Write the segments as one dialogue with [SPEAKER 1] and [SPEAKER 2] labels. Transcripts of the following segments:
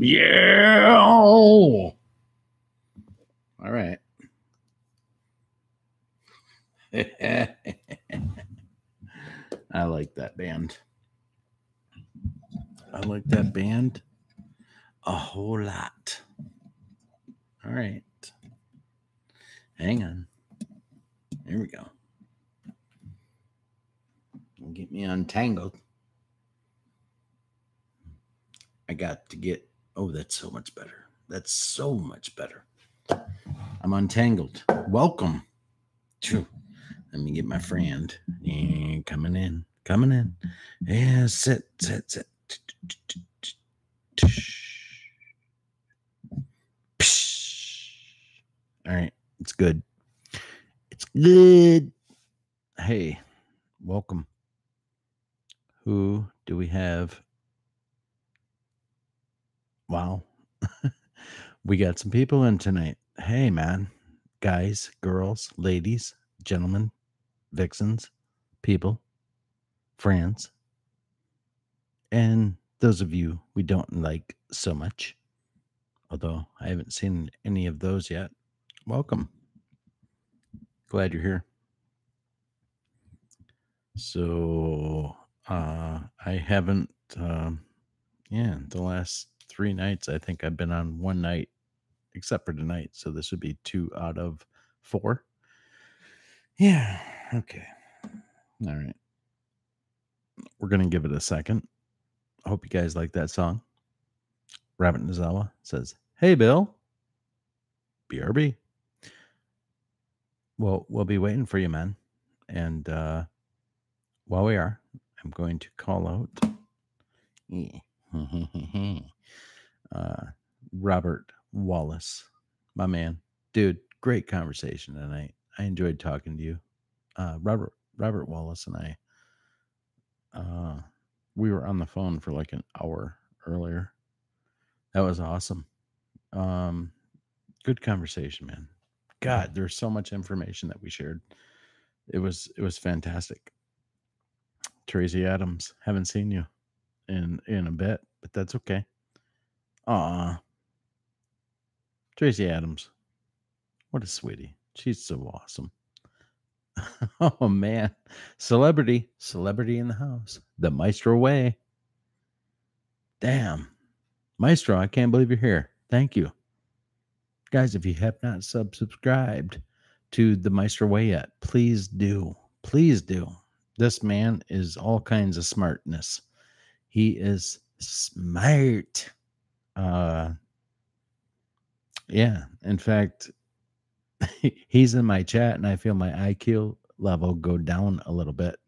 [SPEAKER 1] Yeah. All right. I like that band. I like that band a whole lot. All right. Hang on. Here we go. Get me untangled. I got to get. Oh, that's so much better. That's so much better. I'm untangled. Welcome. Let me get my friend. Yeah, coming in. Coming in. Yeah, sit. All right. It's good. It's good. Hey, welcome. Who do we have? Wow. We got some people in tonight. Hey, man. Guys, girls, ladies, gentlemen, vixens, people, friends, and those of you we don't like so much, although I haven't seen any of those yet. Welcome. Glad you're here. So, I haven't, the last 3 nights, I think I've been on one night, except for tonight. So this would be 2 out of 4. Yeah. Okay. All right. We're going to give it a second. I hope you guys like that song. Rabbit Nozawa says, Hey, Bill. BRB. Well, we'll be waiting for you, man. And while we are, I'm going to call out uh, Robert Wallace, my man. Dude, great conversation tonight. I enjoyed talking to you. Robert Wallace and I, we were on the phone for like an hour earlier. That was awesome. Good conversation, man. God, there's so much information that we shared. It was fantastic. Tracy Adams, haven't seen you in a bit, but that's okay. Aw, Tracy Adams, what a sweetie. She's so awesome. Oh man, celebrity in the house. The Maestro way. Damn, Maestro, I can't believe you're here. Thank you, guys. If you have not subscribed to the Maestro way yet, please do. Please do. This man is all kinds of smartness. He is smart. Yeah. In fact, he's in my chat and I feel my IQ level go down a little bit.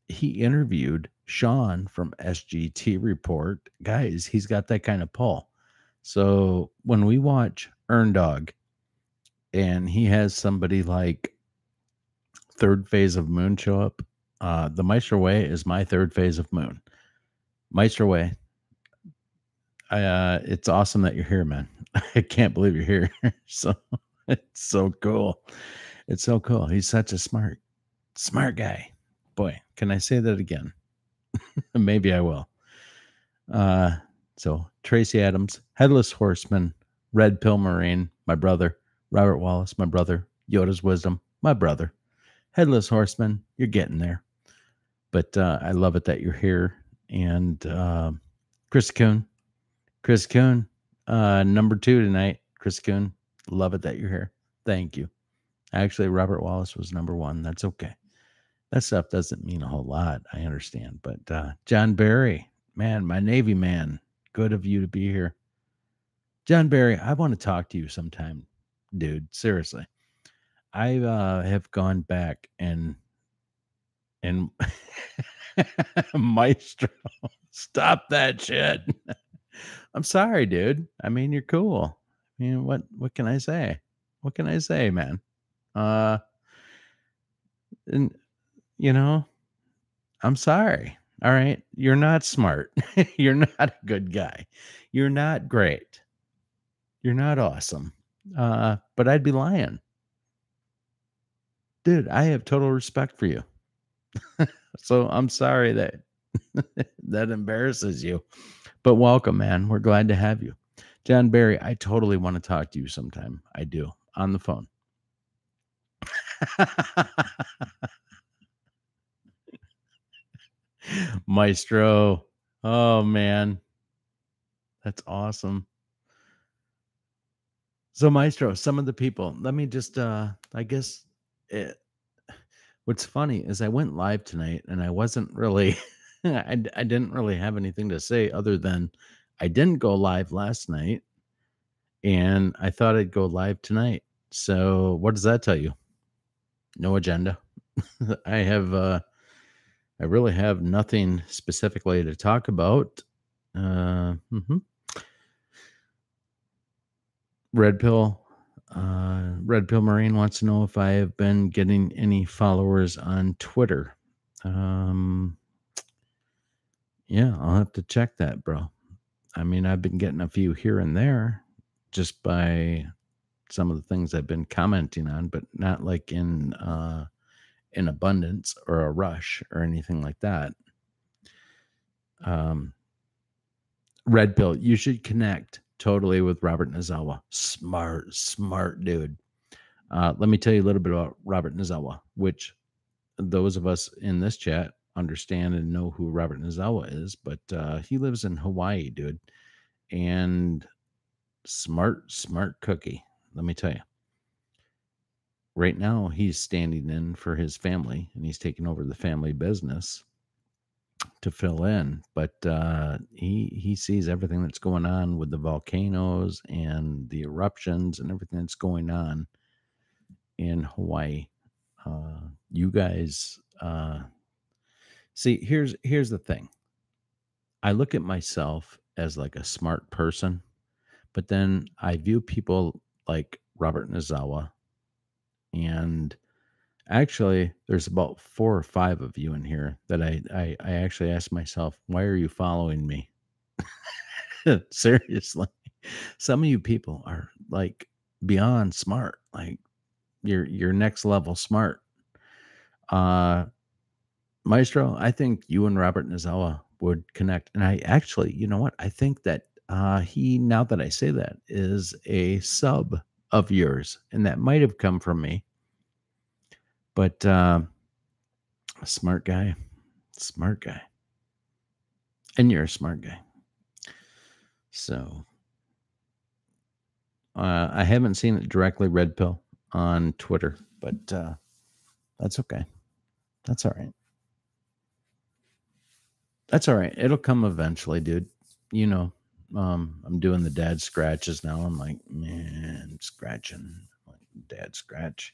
[SPEAKER 1] He interviewed Sean from SGT Report. Guys, he's got that kind of pull. So when we watch Earn Dog and he has somebody like Third Phase of Moon show up, the Maestro Way is my third phase of Moon. Maestro Way, it's awesome that you're here, man. I can't believe you're here. So it's so cool. It's so cool. He's such a smart guy. Boy, can I say that again? Maybe I will. So Tracy Adams, Headless Horseman, Red Pill Marine, my brother, Robert Wallace, my brother, Yoda's Wisdom, my brother, Headless Horseman, you're getting there. But I love it that you're here. And Chris Kuhn, number 2 tonight. Chris Kuhn, love it that you're here. Thank you. Actually, Robert Wallace was number 1. That's okay. That stuff doesn't mean a whole lot. I understand. But John Barry, man, my Navy man, good of you to be here. John Barry, I want to talk to you sometime, dude. Seriously. I have gone back and Maestro, stop that shit. I'm sorry, dude. I mean, you're cool. I mean, what can I say? What can I say, man? And you know, I'm sorry. All right. You're not smart. You're not a good guy. You're not great. You're not awesome. But I'd be lying. Dude, I have total respect for you. So I'm sorry that that embarrasses you. But welcome, man. We're glad to have you. John Barry, I totally want to talk to you sometime. I do. On the phone. Maestro. Oh, man. That's awesome. So, Maestro, some of the people, let me just, I guess, what's funny is I went live tonight and I wasn't really, I didn't really have anything to say other than I didn't go live last night and I thought I'd go live tonight. So, what does that tell you? No agenda. I really have nothing specifically to talk about. Red Pill Marine wants to know if I have been getting any followers on Twitter. Yeah, I'll have to check that, bro. I mean, I've been getting a few here and there just by some of the things I've been commenting on, but not like in abundance or a rush or anything like that. Red Pill, you should connect totally with Robert Nozawa. Smart dude. Let me tell you a little bit about Robert Nozawa, which those of us in this chat understand and know who Robert Nozawa is, but he lives in Hawaii, dude. And smart cookie. Let me tell you. Right now, he's standing in for his family, and he's taking over the family business. to fill in, but he sees everything that's going on with the volcanoes and the eruptions and everything that's going on in Hawaii. You guys, see, here's the thing. I look at myself as like a smart person, but then I view people like Robert Nozawa, and actually, there's about 4 or 5 of you in here that I actually ask myself, why are you following me? Seriously. Some of you people are like beyond smart. Like you're next level smart. Uh Maestro, I think you and Robert Nozawa would connect. And I actually, you know what? I think that he, now that I say that, is a sub of yours. And that might have come from me. But a smart guy. Smart guy. And you're a smart guy. So I haven't seen it directly, Red Pill, on Twitter, but that's okay. That's all right. That's all right. It'll come eventually, dude. You know, I'm doing the dad scratches now. I'm like, man, scratching. Like, dad scratch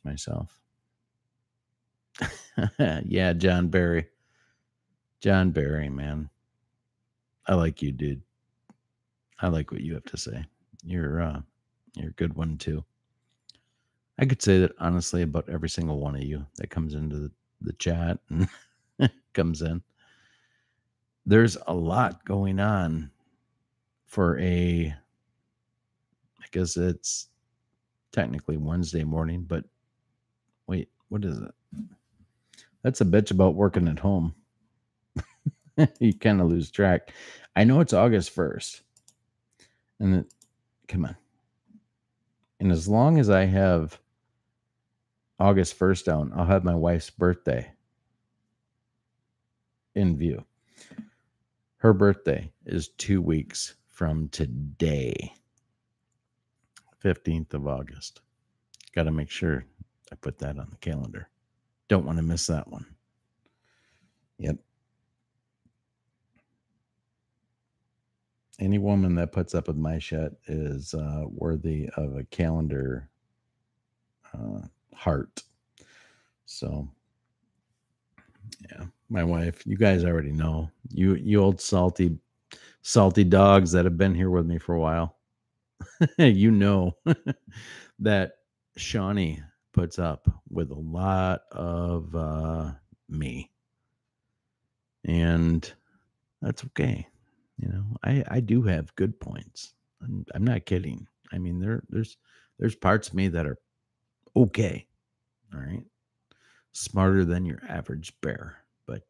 [SPEAKER 1] myself. Yeah, John Barry. John Barry, man. I like you, dude. I like what you have to say. You're a good one too. I could say that honestly about every single one of you that comes into the chat and comes in. There's a lot going on for I guess it's technically Wednesday morning, but wait, what is it? That's a bitch about working at home. You kind of lose track. I know it's August 1st. And come on. And as long as I have August 1st down, I'll have my wife's birthday in view. Her birthday is 2 weeks from today, 15th of August. Got to make sure I put that on the calendar. Don't want to miss that one. Yep. Any woman that puts up with my shit is worthy of a calendar heart. So, yeah, my wife. You guys already know. You old salty dogs that have been here with me for a while. You know that Shawnee puts up with a lot of me, and that's okay. You know, I do have good points. I'm not kidding. I mean, there's parts of me that are okay. All right, smarter than your average bear, but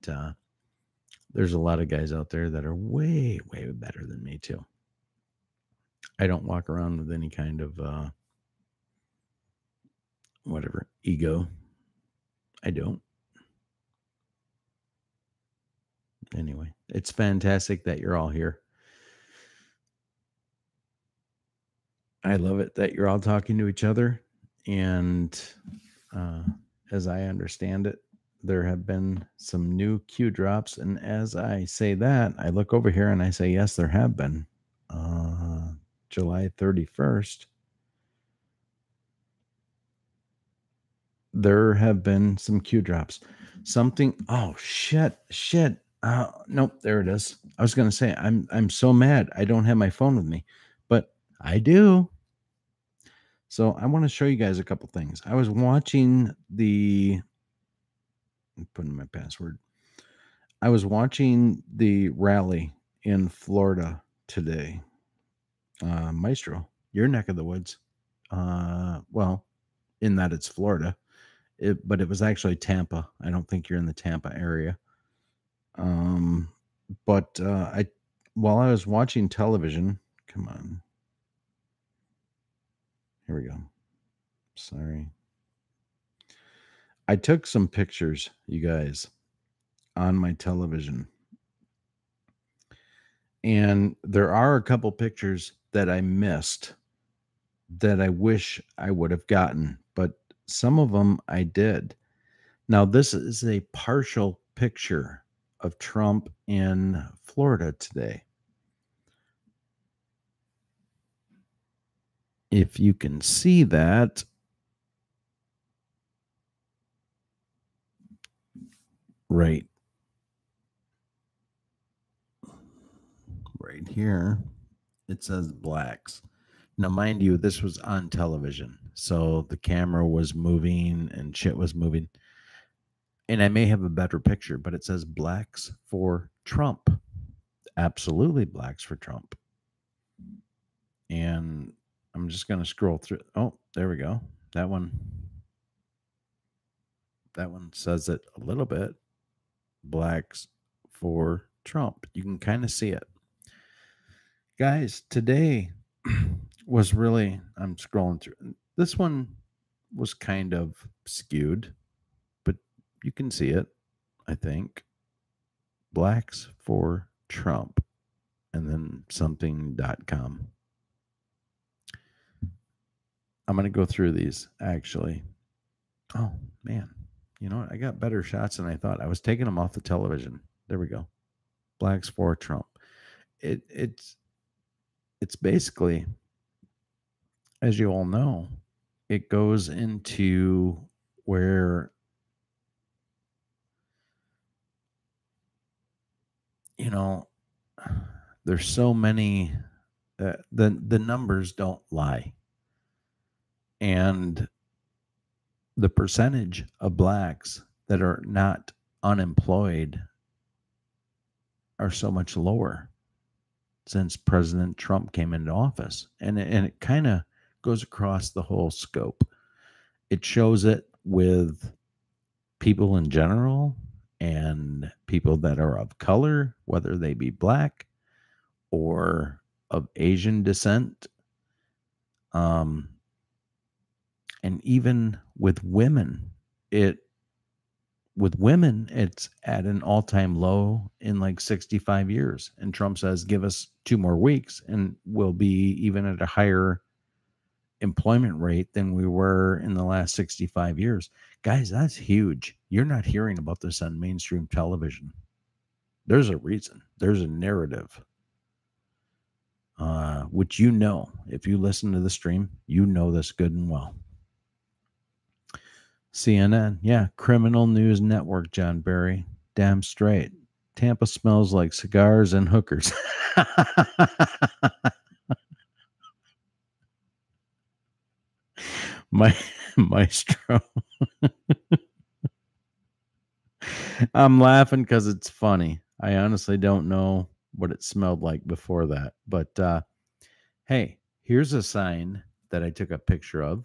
[SPEAKER 1] there's a lot of guys out there that are way better than me too. I don't walk around with any kind of whatever ego. I don't. Anyway, it's fantastic that you're all here. I love it that you're all talking to each other. And as I understand it, there have been some new Q drops. And as I say that, I look over here and I say, yes, there have been. July 31st, there have been some Q drops. Something, oh, shit. Nope, there it is. I was going to say, I'm so mad. I don't have my phone with me, but I do. So I want to show you guys a couple things. I was watching I'm putting my password. I was watching the rally in Florida today. Maestro, your neck of the woods. Well, in that it's Florida, but it was actually Tampa. I don't think you're in the Tampa area. But while I was watching television, come on. Here we go. Sorry. I took some pictures, you guys, on my television. And there are a couple pictures that I missed that I wish I would have gotten, but some of them I did. Now, this is a partial picture of Trump in Florida today. If you can see that, right here, it says blacks. Now, mind you, this was on television, so the camera was moving and shit was moving. And I may have a better picture, but it says blacks for Trump. Absolutely blacks for Trump. And I'm just going to scroll through. Oh, there we go. That one says it a little bit. Blacks for Trump. You can kind of see it. Guys, today was really, I'm scrolling through. This one was kind of skewed, but you can see it, I think. Blacks for Trump, and then something.com. I'm going to go through these actually. Oh, man. You know what? I got better shots than I thought. I was taking them off the television. There we go. Blacks for Trump. It's basically, as you all know, it goes into where, you know, there's so many, the numbers don't lie. And the percentage of blacks that are not unemployed are so much lower since President Trump came into office. And it kind of goes across the whole scope. It shows it with people in general and people that are of color, whether they be black or of Asian descent. And even with women, it's at an all-time low in like 65 years. And Trump says, give us 2 more weeks and we'll be even at a higher employment rate than we were in the last 65 years. Guys, that's huge. You're not hearing about this on mainstream television. There's a reason. There's a narrative. Which if you listen to the stream, you know this good and well. CNN, yeah, Criminal News Network, John Barry. Damn straight. Tampa smells like cigars and hookers. Maestro. I'm laughing because it's funny. I honestly don't know what it smelled like before that. But hey, here's a sign that I took a picture of.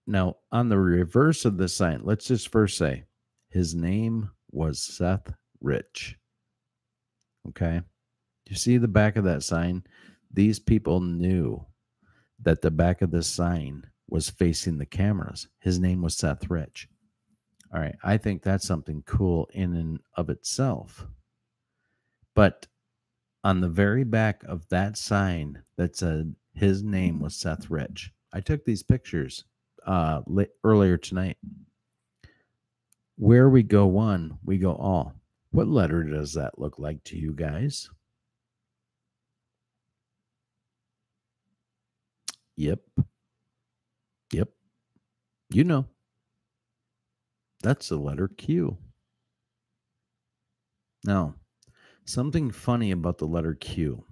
[SPEAKER 1] Now, on the reverse of the sign, let's just first say his name was Seth Rich. Okay. You see the back of that sign? These people knew that the back of this sign was facing the cameras. His name was Seth Rich. All right. I think that's something cool in and of itself. But on the very back of that sign that said his name was Seth Rich, I took these pictures earlier tonight. Where we go one, we go all. What letter does that look like to you guys? Yep. You know. That's the letter Q. Now, something funny about the letter Q,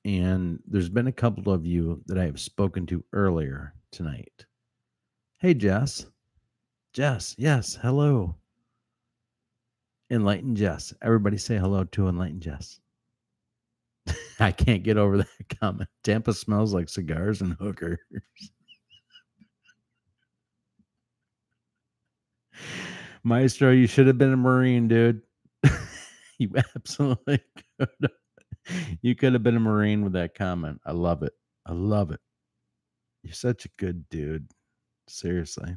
[SPEAKER 1] and there's been a couple of you that I have spoken to earlier tonight. Hey, Jess. Jess, yes, hello. Enlightened Jess. Everybody say hello to Enlightened Jess. I can't get over that comment. Tampa smells like cigars and hookers. Maestro, you should have been a Marine, dude. You absolutely could have. You could have been a Marine with that comment. I love it. I love it. You're such a good dude. Seriously.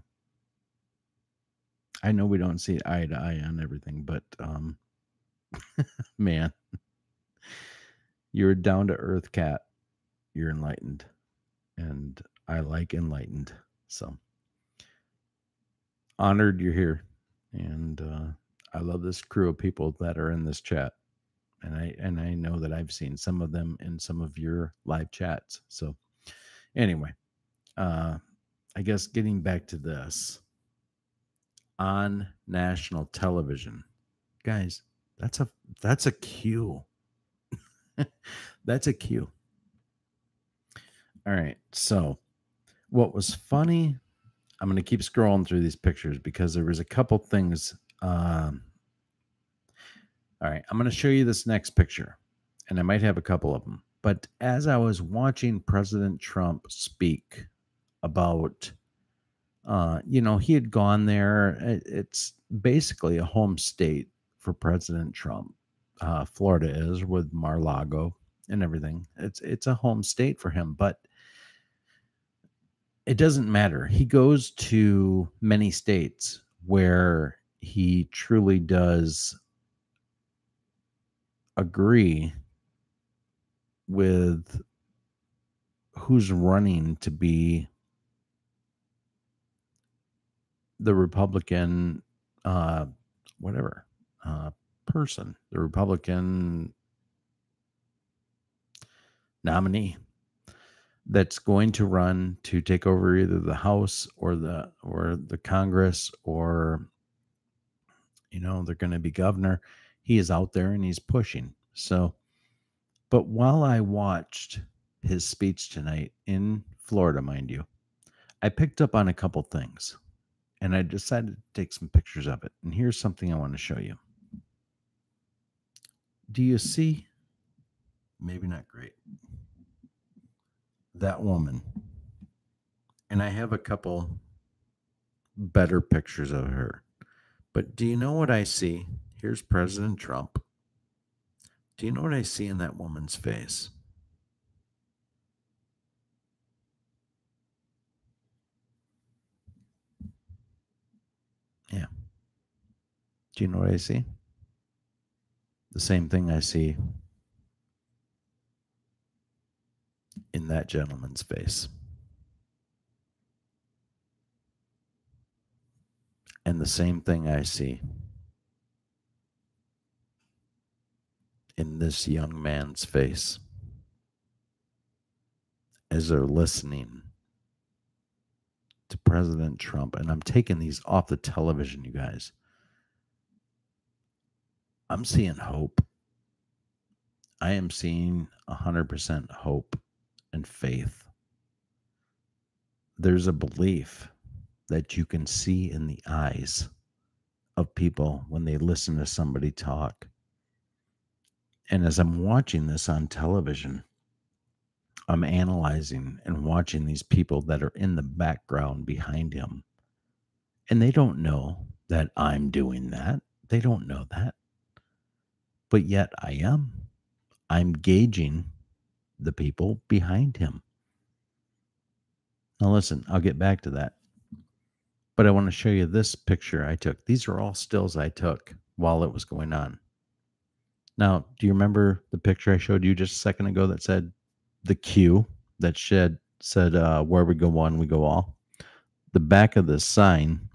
[SPEAKER 1] I know we don't see eye to eye on everything, but man, you're a down to earth cat. You're enlightened. And I like enlightened. So honored you're here. And I love this crew of people that are in this chat. And I know that I've seen some of them in some of your live chats. So anyway, I guess getting back to this, on national television, guys, that's a cue. That's a cue. All right. So what was funny, I'm going to keep scrolling through these pictures because there was a couple things. All right, I'm going to show you this next picture, and I might have a couple of them. But as I was watching President Trump speak about, he had gone there. It's basically a home state for President Trump. Florida is, with Mar-a-Lago and everything. It's a home state for him, but it doesn't matter. He goes to many states where he truly does agree with who's running to be the Republican, whatever, person, the Republican nominee that's going to run to take over either the House or the Congress, or they're going to be governor. He is out there and he's pushing. So, but while I watched his speech tonight in Florida, mind you, I picked up on a couple things and I decided to take some pictures of it. And here's something I want to show you. Do you see? Maybe not great. That woman. And I have a couple better pictures of her. But do you know what I see? Here's President Trump. Do you know what I see in that woman's face? Yeah. Do you know what I see? The same thing I see in that gentleman's face. And the same thing I see in this young man's face as they're listening to President Trump. And I'm taking these off the television, you guys. I'm seeing hope. I am seeing 100% hope and faith. There's a belief that you can see in the eyes of people when they listen to somebody talk. And as I'm watching this on television, I'm analyzing and watching these people that are in the background behind him. And they don't know that I'm doing that. They don't know that. But yet I am. I'm gauging the people behind him. Now listen, I'll get back to that. But I want to show you this picture I took. These are all stills I took while it was going on. Now, do you remember the picture I showed you just a second ago that said the Q that said where we go one, we go all? The back of the sign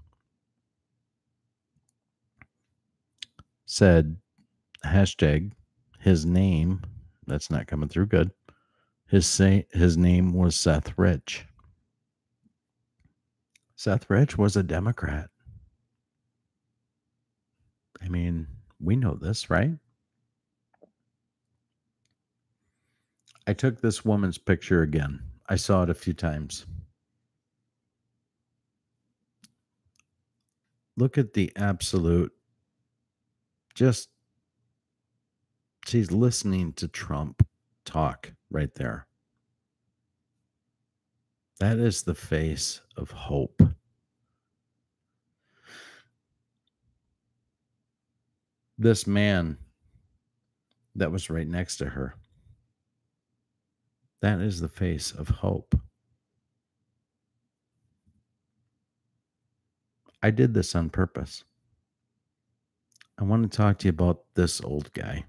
[SPEAKER 1] said hashtag his name. That's not coming through good. His name was Seth Rich. Seth Rich was a Democrat. I mean, we know this, right? I took this woman's picture again. I saw it a few times. Look at the absolute, just, she's listening to Trump talk right there. That is the face of hope. This man that was right next to her, that is the face of hope. I did this on purpose. I want to talk to you about this old guy.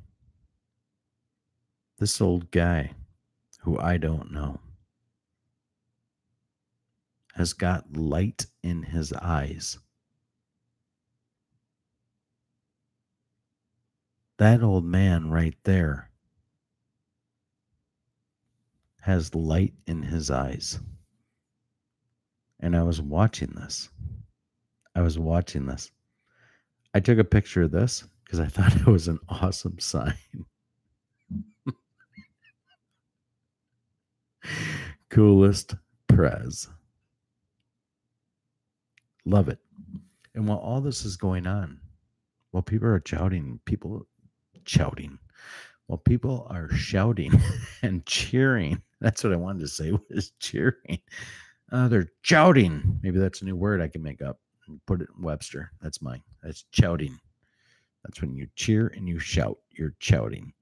[SPEAKER 1] This old guy who I don't know has got light in his eyes. That old man right there has light in his eyes. And I was watching this. I took a picture of this because I thought it was an awesome sign. Coolest Prez. Love it. And while all this is going on, while people are shouting, while people are shouting and cheering, that's what I wanted to say was cheering. They're shouting. Maybe that's a new word I can make up and put it in Webster. That's mine. That's shouting. That's when you cheer and you shout. You're shouting.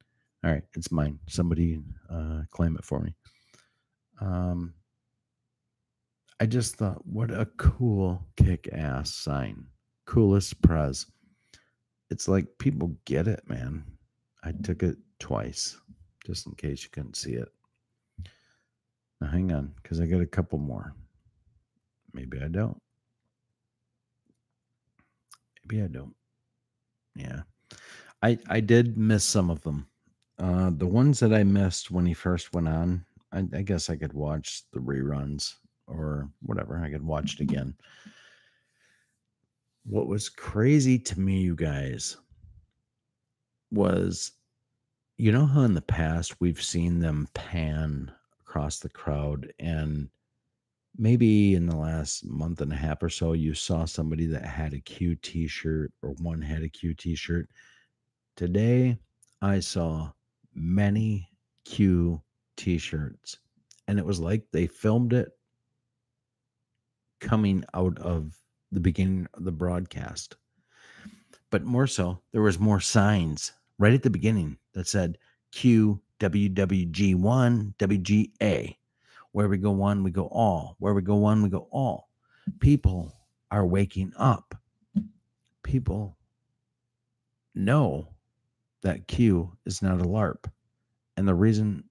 [SPEAKER 1] All right, it's mine. Somebody claim it for me. I just thought, what a cool kick-ass sign. Coolest Prez. It's like people get it, man. I took it twice, just in case you couldn't see it. Now hang on, because I got a couple more. Maybe I don't. Yeah. I did miss some of them. The ones that I missed when he first went on, I guess I could watch the reruns or whatever. I could watch it again. What was crazy to me, you guys, was you know how in the past we've seen them pan across the crowd, and maybe in the last month and a half or so, you saw somebody that had a Q t-shirt or one had a Q t-shirt. Today, I saw many Q t-shirts, and it was like they filmed it coming out of the beginning of the broadcast. But more so, there was more signs right at the beginning that said Q, WWG1, WGA. Where we go one, we go all. Where we go one, we go all. People are waking up. People know that Q is not a LARP. And the reason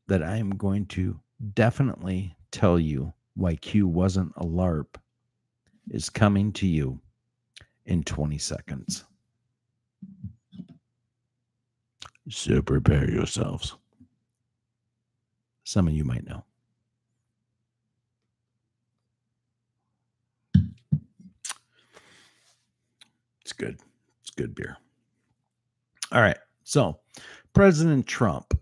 [SPEAKER 1] that I am going to definitely tell you why Q wasn't a LARP is coming to you in 20 seconds. So prepare yourselves. Some of you might know. It's good. It's good beer. All right. So President Trump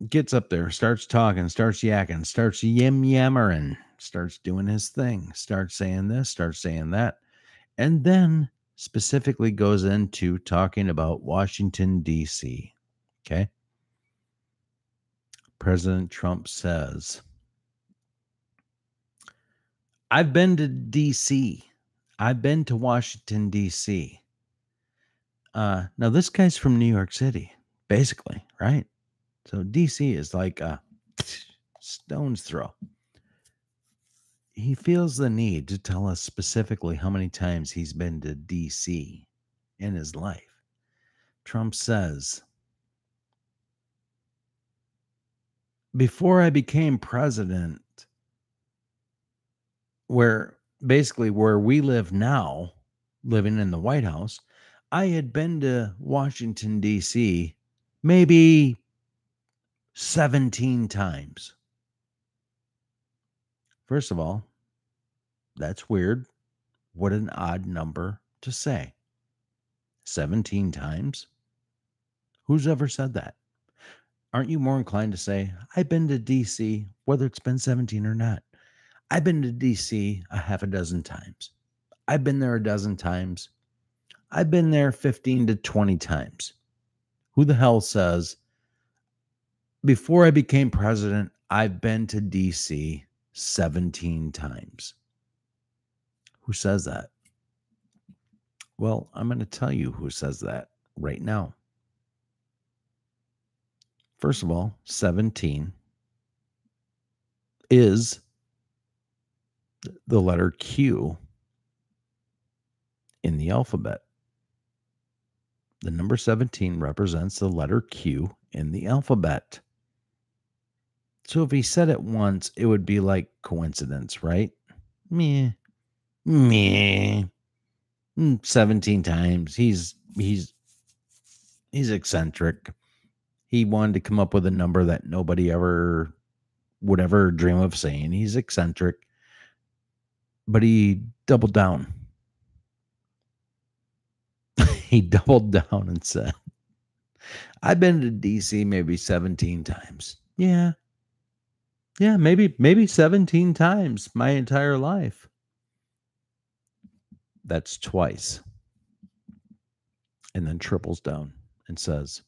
[SPEAKER 1] gets up there, starts talking, starts yakking, starts yammering, starts doing his thing, starts saying this, starts saying that, and then specifically goes into talking about Washington, D.C. Okay. President Trump says, I've been to D.C. I've been to Washington, D.C. Now, this guy's from New York City, basically, right? So D.C. is like a stone's throw. He feels the need to tell us specifically how many times he's been to D.C. in his life. Trump says, before I became president, where we live now, living in the White House, I had been to Washington, D.C. maybe 17 times. First of all, that's weird. What an odd number to say. 17 times? Who's ever said that? Aren't you more inclined to say, I've been to D.C., whether it's been 17 or not? I've been to D.C. a half a dozen times. I've been there a dozen times. I've been there 15 to 20 times. Who the hell says, before I became president, I've been to D.C. 17 times? Who says that? Well, I'm going to tell you who says that right now. First of all, 17 is the letter Q in the alphabet. The number 17 represents the letter Q in the alphabet. So if he said it once, it would be like coincidence, right? Meh. 17 times. He's He's eccentric. He wanted to come up with a number that nobody ever would ever dream of saying. He's eccentric, but he doubled down. He doubled down and said, I've been to DC maybe 17 times. Yeah. Yeah, maybe 17 times my entire life. That's twice. And then triples down and says,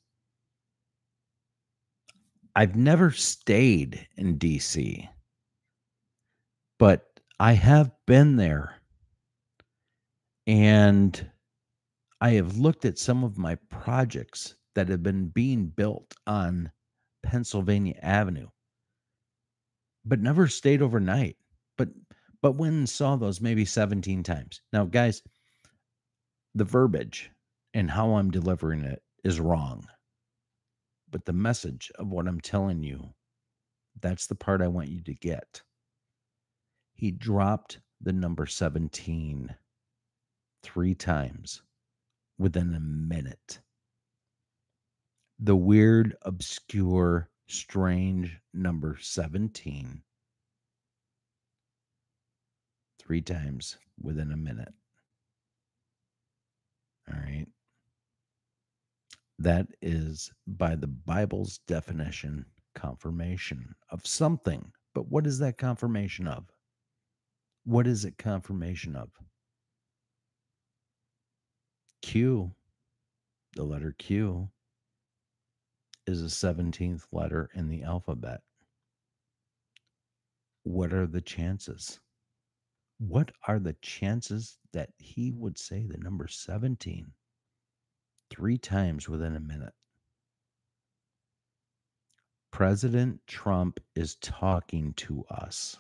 [SPEAKER 1] I've never stayed in DC, but I have been there. And I have looked at some of my projects that have been being built on Pennsylvania Avenue, but never stayed overnight. But went and saw those maybe 17 times. Now, guys, the verbiage and how I'm delivering it is wrong. But the message of what I'm telling you, that's the part I want you to get. He dropped the number 17 3 times within a minute. The weird, obscure, strange number 17 3 times within a minute. All right. That is, by the Bible's definition, confirmation of something. But what is that confirmation of? What is it confirmation of? Q, the letter Q, is the 17th letter in the alphabet. What are the chances? What are the chances that he would say the number 17 3 times within a minute? President Trump is talking to us.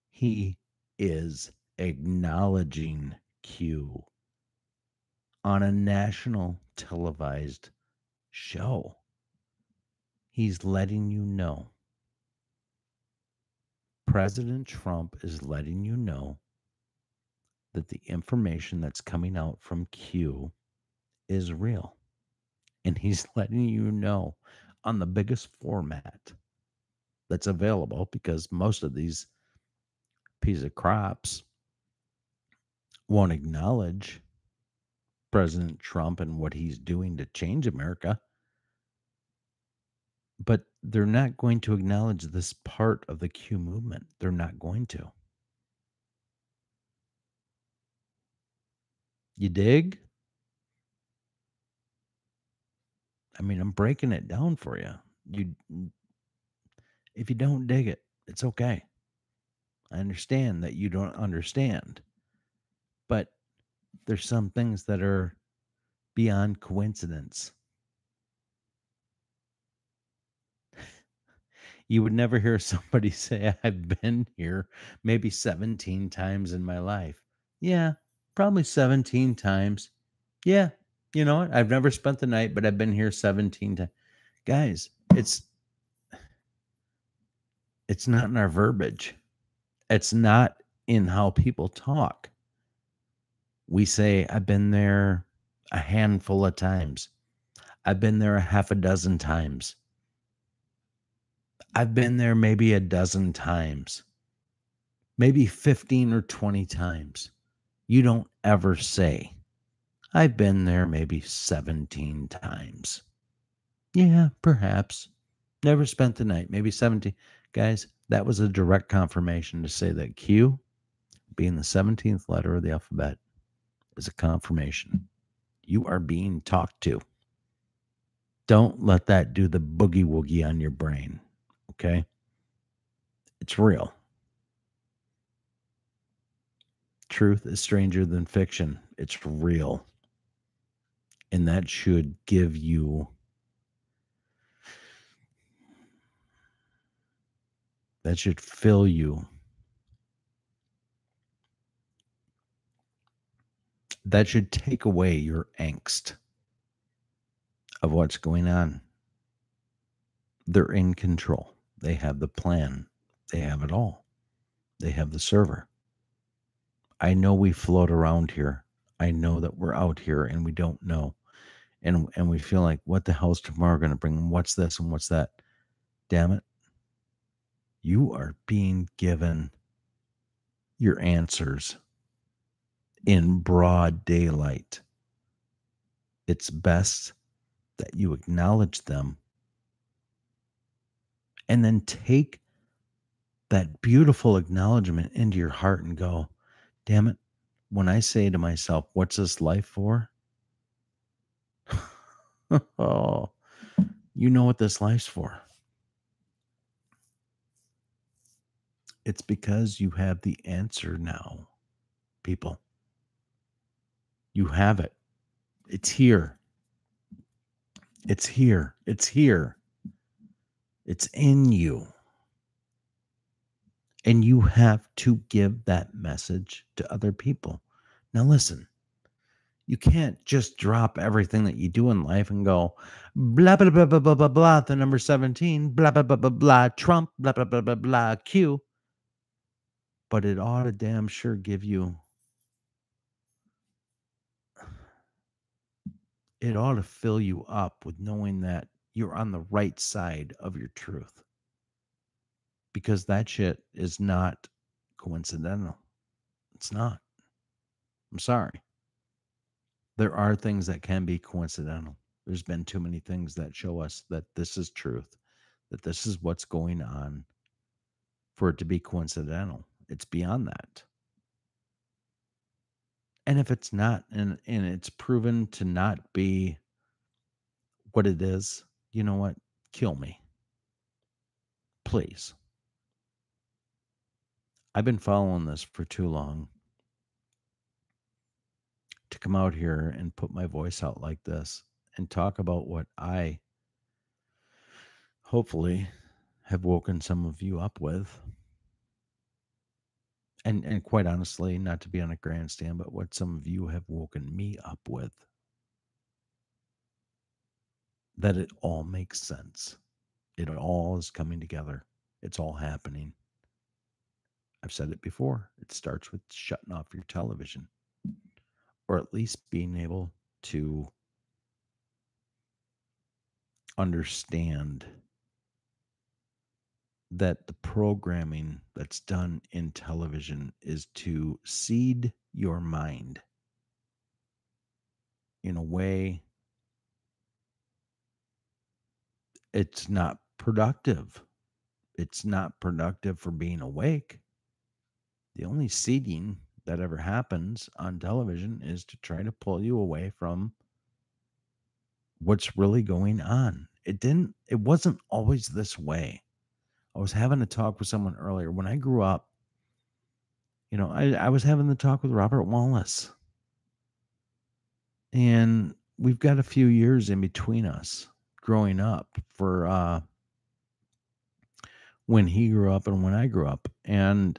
[SPEAKER 1] He is acknowledging Q on a national televised show. He's letting you know. President Trump is letting you know that the information that's coming out from Q is real. And he's letting you know on the biggest format that's available, because most of these piece of crops won't acknowledge President Trump and what he's doing to change America. But they're not going to acknowledge this part of the Q movement. They're not going to. You dig? I mean, I'm breaking it down for you. If you don't dig it, it's okay. I understand that you don't understand. But there's some things that are beyond coincidence. You would never hear somebody say, I've been here maybe 17 times in my life. Yeah, probably 17 times. Yeah, you know what? I've never spent the night, but I've been here 17 times. Guys, it's not in our verbiage. It's not in how people talk. We say, I've been there a handful of times. I've been there a half a dozen times. I've been there maybe a dozen times, maybe 15 or 20 times. You don't ever say, I've been there maybe 17 times. Yeah, perhaps. Never spent the night, maybe 17. Guys, that was a direct confirmation to say that Q, being the 17th letter of the alphabet, is a confirmation. You are being talked to. Don't let that do the boogie woogie on your brain. Okay? It's real. Truth is stranger than fiction. It's real. And that should give you that should fill you. That should take away your angst of what's going on. They're in control. They have the plan. They have it all. They have the server. I know we float around here. I know that we're out here and we don't know. and we feel like, what the hell's tomorrow going to bring? What's this and what's that? Damn it. You are being given your answers in broad daylight. It's best that you acknowledge them and then take that beautiful acknowledgement into your heart and go, damn it, when I say to myself, what's this life for? Oh, you know what this life's for. It's because you have the answer now, people. You have it. It's here. It's here. It's here. It's in you. And you have to give that message to other people. Now, listen, you can't just drop everything that you do in life and go, blah, blah, blah, blah, blah, blah, blah, the number 17, blah, blah, blah, blah, blah, Trump, blah, blah, blah, blah, blah, Q. But it ought to damn sure give you, it ought to fill you up with knowing that you're on the right side of your truth. Because that shit is not coincidental. It's not. I'm sorry. There are things that can be coincidental. There's been too many things that show us that this is truth, that this is what's going on for it to be coincidental. It's beyond that. And if it's not, and it's proven to not be what it is, you know what? Kill me. Please. I've been following this for too long to come out here and put my voice out like this and talk about what I hopefully have woken some of you up with. And quite honestly, not to be on a grandstand, but what some of you have woken me up with. That it all makes sense. It all is coming together. It's all happening. I've said it before. It starts with shutting off your television, or at least being able to understand that the programming that's done in television is to seed your mind in a way it's not productive. It's not productive for being awake. The only seeding that ever happens on television is to try to pull you away from what's really going on. It wasn't always this way. I was having a talk with someone earlier. When I grew up, I was having the talk with Robert Wallace. And we've got a few years in between us growing up for when he grew up and when I grew up. And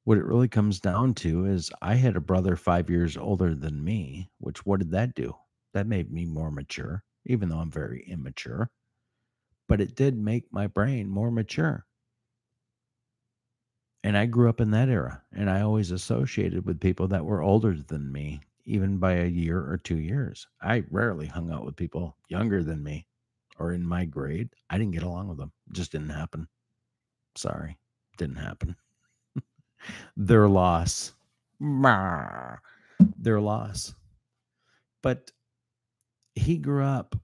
[SPEAKER 1] what it really comes down to is I had a brother 5 years older than me, which what did that do? That made me more mature, even though I'm very immature. But it did make my brain more mature. And I grew up in that era, and I always associated with people that were older than me, even by a year or 2 years. I rarely hung out with people younger than me or in my grade. I didn't get along with them. It just didn't happen. Sorry. Didn't happen. Their loss. Their loss. But he grew up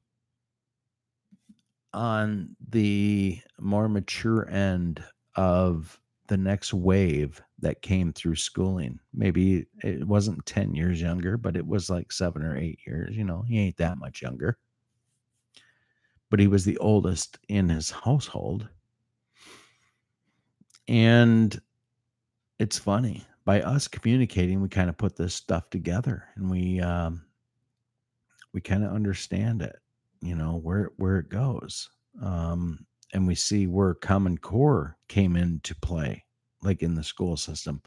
[SPEAKER 1] on the more mature end of the next wave that came through schooling. Maybe it wasn't 10 years younger, but it was like 7 or 8 years. He ain't that much younger. But he was the oldest in his household. And it's funny. By us communicating, we kind of put this stuff together, and we kind of understand it, where it goes. And we see where Common Core came into play, like in the school system.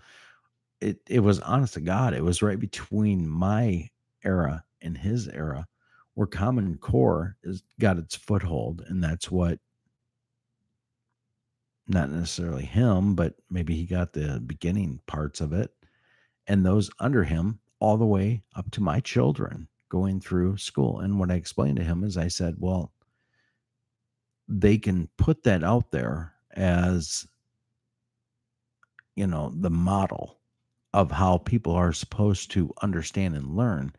[SPEAKER 1] It was, honest to God, it was right between my era and his era where Common Core got its foothold. And that's what, not necessarily him, but maybe he got the beginning parts of it. And those under him all the way up to my children going through school. And what I explained to him is I said, well, they can put that out there as, the model of how people are supposed to understand and learn.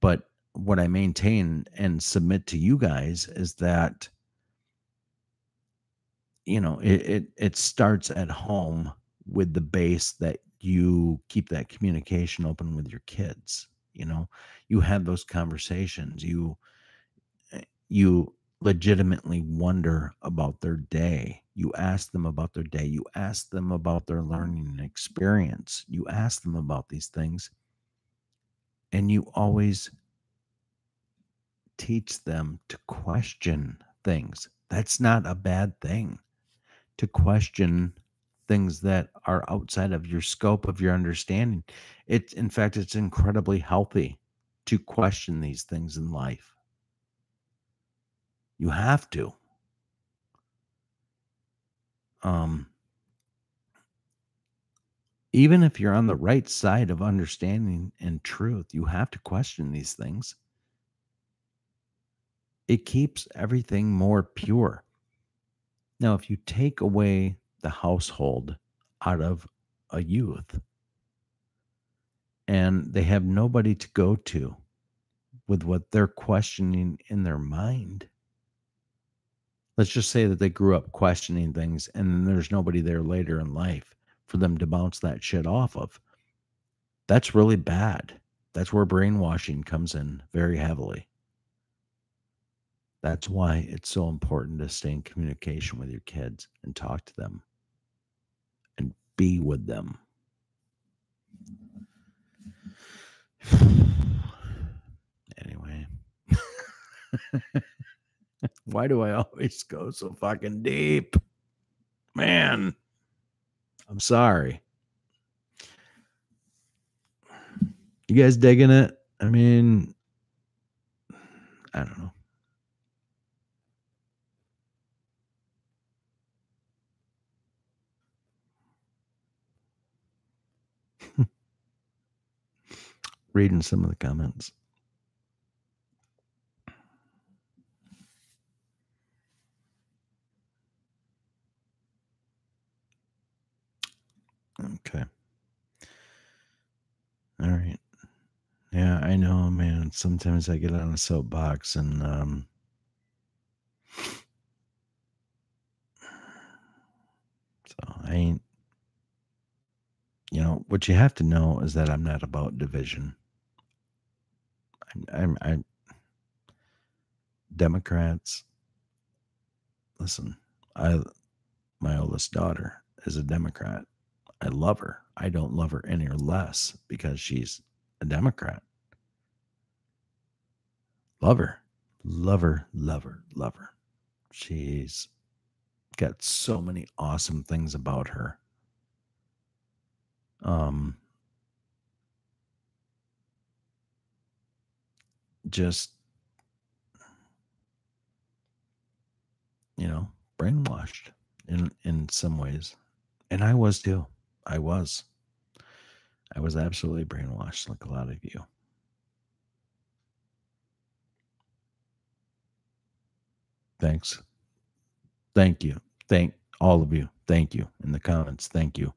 [SPEAKER 1] But what I maintain and submit to you guys is that, it starts at home with the base that you keep that communication open with your kids. You have those conversations. You legitimately wonder about their day. You ask them about their day. You ask them about their learning experience. You ask them about these things, and you always teach them to question things. That's not a bad thing, to question things that are outside of your scope of your understanding. In fact, it's incredibly healthy to question these things in life. You have to. Even if you're on the right side of understanding and truth, you have to question these things. It keeps everything more pure. Now, if you take away the household out of a youth and they have nobody to go to with what they're questioning in their mind, let's just say that they grew up questioning things and then there's nobody there later in life for them to bounce that shit off of. That's really bad. That's where brainwashing comes in very heavily. That's why it's so important to stay in communication with your kids and talk to them and be with them. Anyway, why do I always go so fucking deep? Man, I'm sorry. You guys digging it? I mean, I don't know. Reading some of the comments. Okay. All right. Yeah, I know, man. Sometimes I get on a soapbox and so I ain't, what you have to know is that I'm not about division. I'm Democrats. Listen, my oldest daughter is a Democrat. I love her. I don't love her any or less because she's a Democrat. Love her. Love her, love her, love her. She's got so many awesome things about her. Just, brainwashed in some ways. And I was too. I was absolutely brainwashed like a lot of you. Thanks. Thank you. Thank all of you. Thank you in the comments. Thank you.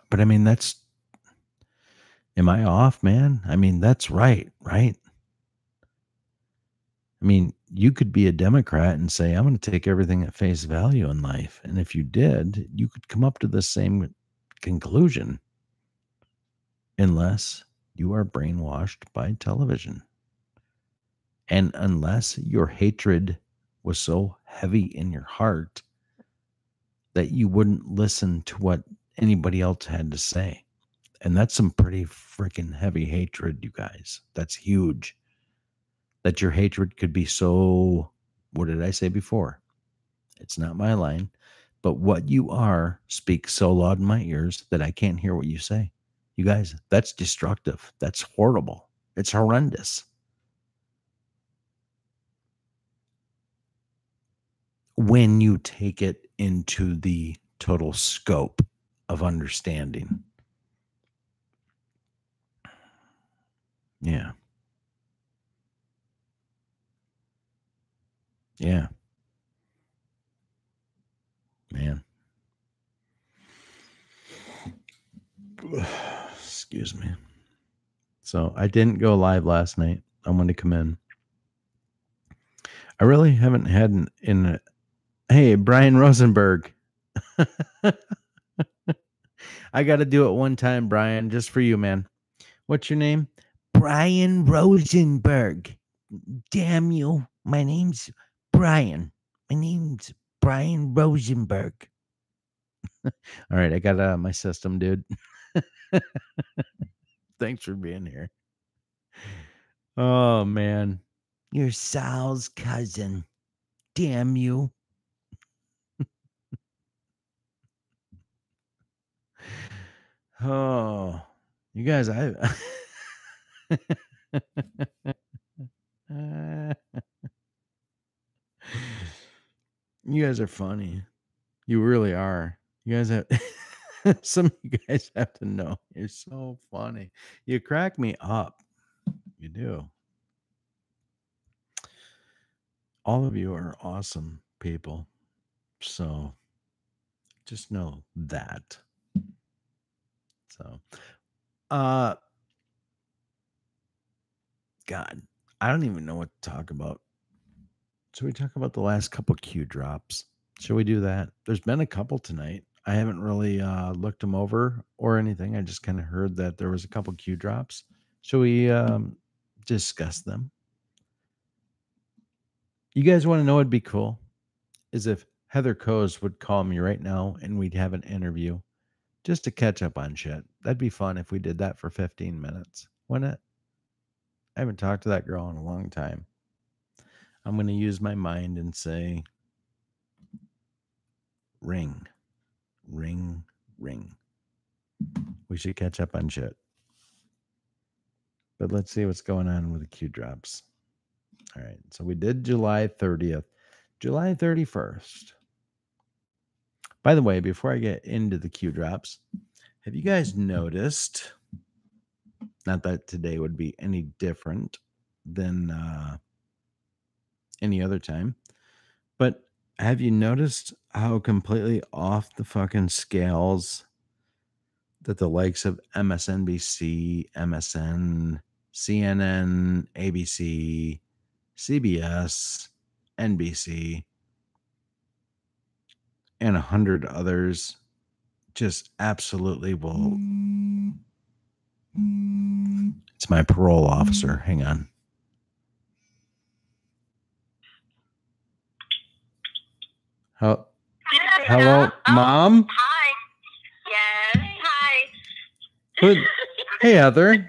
[SPEAKER 1] But I mean, am I off, man? I mean, that's right? I mean, you could be a Democrat and say, I'm going to take everything at face value in life. And if you did, you could come up to the same conclusion unless you are brainwashed by television. And unless your hatred was so heavy in your heart that you wouldn't listen to what anybody else had to say. And that's some pretty freaking heavy hatred, you guys. That's huge. That your hatred could be so, what did I say before? It's not my line, but what you are speaks so loud in my ears that I can't hear what you say. You guys, that's destructive. That's horrible. It's horrendous. When you take it into the total scope of understanding. Yeah. Yeah. Man. Excuse me. So I didn't go live last night. I wanted to come in. I really haven't had hey, Brian Rosenberg. I got to do it one time, Brian, just for you, man. What's your name? Brian Rosenberg. Damn you. My name's Brian. My name's Brian Rosenberg. All right, I got my system, dude. Thanks for being here. Oh, man. You're Sal's cousin. Damn you. Oh, you guys, you guys are funny. You really are. You guys have some of you guys have to know. You're so funny. You crack me up. You do. All of you are awesome people. So just know that. So God, I don't even know what to talk about. Should we talk about the last couple Q drops? Should we do that? There's been a couple tonight. I haven't really looked them over or anything. I just kind of heard that there was a couple Q drops. Should we discuss them? You guys want to know what'd be cool? Is if Heather Coase would call me right now and we'd have an interview just to catch up on shit. That'd be fun if we did that for 15 minutes. Wouldn't it? I haven't talked to that girl in a long time. I'm going to use my mind and say, ring, ring, ring. We should catch up on shit. But let's see what's going on with the Q drops. All right. So we did July 30th, July 31st. By the way, before I get into the Q drops, have you guys noticed, not that today would be any different than any other time, but have you noticed how completely off the fucking scales that the likes of MSNBC, MSN, CNN, ABC, CBS, NBC, and 100 others just absolutely will. It's my parole officer. Hang on. Hello, Mom?
[SPEAKER 2] Hi. Yes, hi.
[SPEAKER 1] Hey, Heather.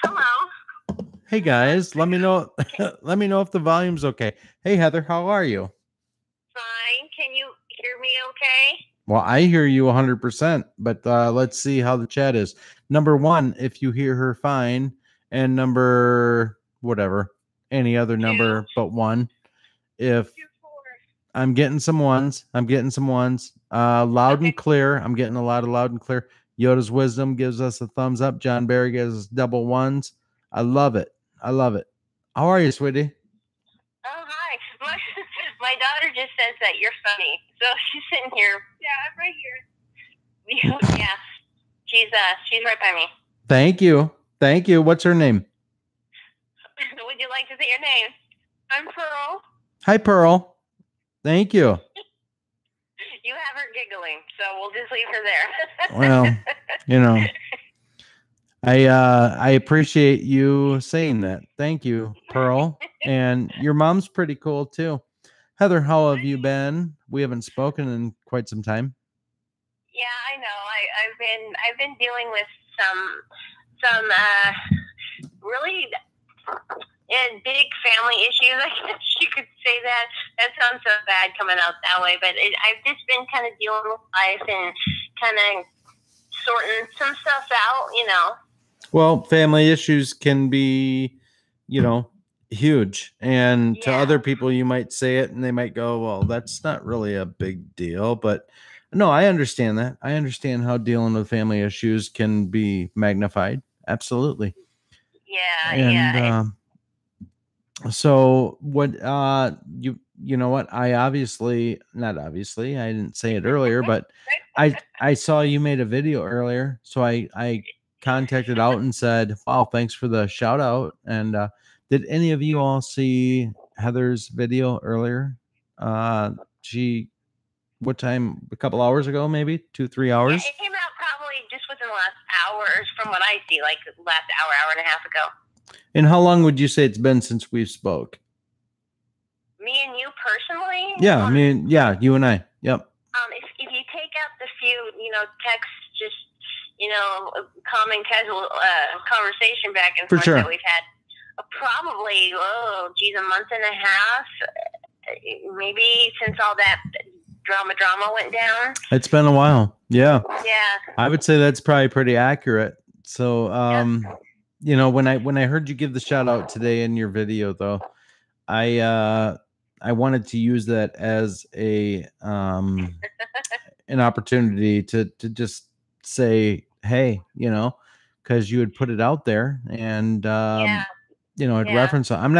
[SPEAKER 2] Hello.
[SPEAKER 1] Hey, guys. Let me know. Let me know if the volume's okay. Hey, Heather. How are you?
[SPEAKER 2] Fine. Can you hear me okay?
[SPEAKER 1] Well, I hear you 100%, but let's see how the chat is. Number one, if you hear her fine, and number whatever, any other number but one. If I'm getting some ones, loud and clear. I'm getting a lot of loud and clear. Yoda's wisdom gives us a thumbs up. John Barry gives us double ones. I love it. I love it. How are you, sweetie?
[SPEAKER 2] Oh, hi. My daughter just says that you're funny. So she's sitting here. Yeah, I'm right here. Yeah. She's right by me.
[SPEAKER 1] Thank you. Thank you. What's her name?
[SPEAKER 2] Would you like to say your name? I'm Pearl.
[SPEAKER 1] Hi, Pearl. Thank you.
[SPEAKER 2] You have her giggling, so we'll just leave her there.
[SPEAKER 1] Well, you know, I appreciate you saying that. Thank you, Pearl. And your mom's pretty cool too. Heather, how have you been? We haven't spoken in quite some time.
[SPEAKER 2] Yeah, I know. I've been dealing with some really big family issues. I guess you could say that. That sounds so bad coming out that way, but I've just been kind of dealing with life and kind of sorting some stuff out, you know.
[SPEAKER 1] Well, family issues can be, you know, huge. And to other people, you might say it and they might go, well, that's not really a big deal. But no, I understand that. I understand how dealing with family issues can be magnified. Absolutely.
[SPEAKER 2] Yeah,
[SPEAKER 1] And
[SPEAKER 2] yeah.
[SPEAKER 1] so what you know what, I obviously, not obviously, I didn't say it earlier, but I saw you made a video earlier, so I contacted out and said, wow, thanks for the shout out. And did any of you all see Heather's video earlier? She, what time, a couple hours ago, maybe 2-3
[SPEAKER 2] Yeah,
[SPEAKER 1] hours?
[SPEAKER 2] it came out probably just within the last hours from what I see, like last hour, hour and a half ago.
[SPEAKER 1] And how long would you say it's been since we spoke?
[SPEAKER 2] Me and you personally?
[SPEAKER 1] Yeah, I mean, yeah, you and I. Yep.
[SPEAKER 2] If you take out the few, texts, just, common casual conversation back and
[SPEAKER 1] For
[SPEAKER 2] forth
[SPEAKER 1] sure.
[SPEAKER 2] that we've had, probably, a month and a half, maybe, since all that drama went down.
[SPEAKER 1] It's been a while. Yeah.
[SPEAKER 2] Yeah.
[SPEAKER 1] I would say that's probably pretty accurate. So, when I heard you give the shout out today in your video, though, I wanted to use that as an opportunity to just say, hey, because you had put it out there, and it referenced. I'm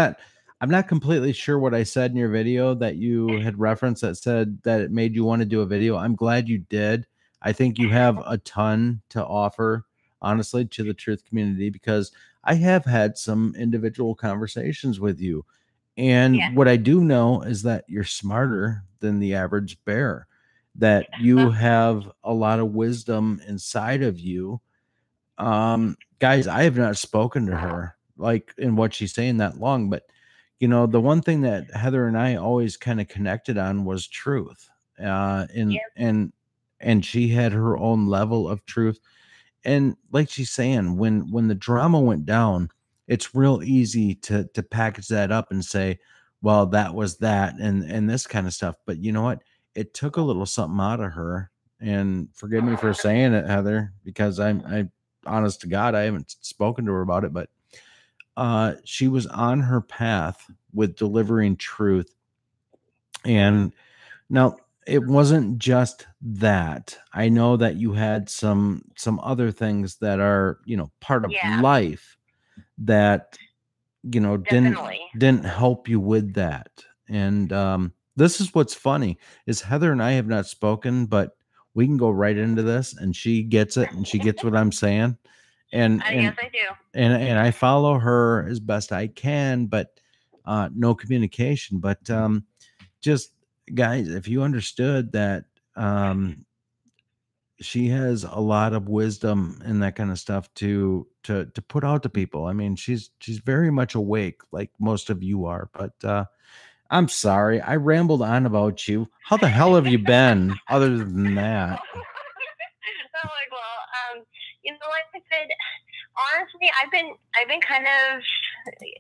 [SPEAKER 1] not completely sure what I said in your video that you had referenced that said that it made you want to do a video. I'm glad you did. I think you have a ton to offer, honestly, to the truth community, because I have had some individual conversations with you. And what I do know is that you're smarter than the average bear, that you have a lot of wisdom inside of you. Guys, I have not spoken to her like in what she's saying that long, but the one thing that Heather and I always kind of connected on was truth. And she had her own level of truth. And like she's saying, when the drama went down, it's real easy to package that up and say, well, that was that, and this kind of stuff. But you know what? It took a little something out of her. And forgive me for saying it, Heather, because I honest to God, I haven't spoken to her about it, but she was on her path with delivering truth. And now it wasn't just that. I know that you had some other things that are, part of life that, didn't help you with that. And this is what's funny is Heather and I have not spoken, but we can go right into this, and she gets it, and she gets what I'm saying. And
[SPEAKER 2] yes, I do.
[SPEAKER 1] And I follow her as best I can, but no communication. But just guys, if you understood that she has a lot of wisdom and that kind of stuff to put out to people. I mean, she's very much awake, like most of you are. But I'm sorry, I rambled on about you. How the hell have you been other than that?
[SPEAKER 2] I'm like, well, like I said, honestly, I've been kind of,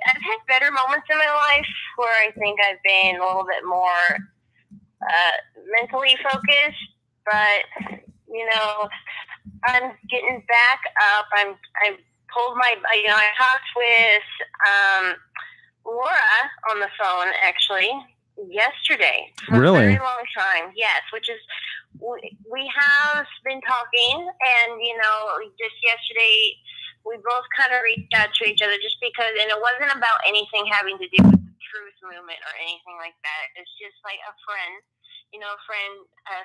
[SPEAKER 2] I've had better moments in my life where I think I've been a little bit more mentally focused, but I'm getting back up. I pulled my, I talked with Laura on the phone actually yesterday for a very long time. Yes, which is, we have been talking, and just yesterday we both kind of reached out to each other just because, and it wasn't about anything having to do with the truth movement or anything like that. It's just like a friend,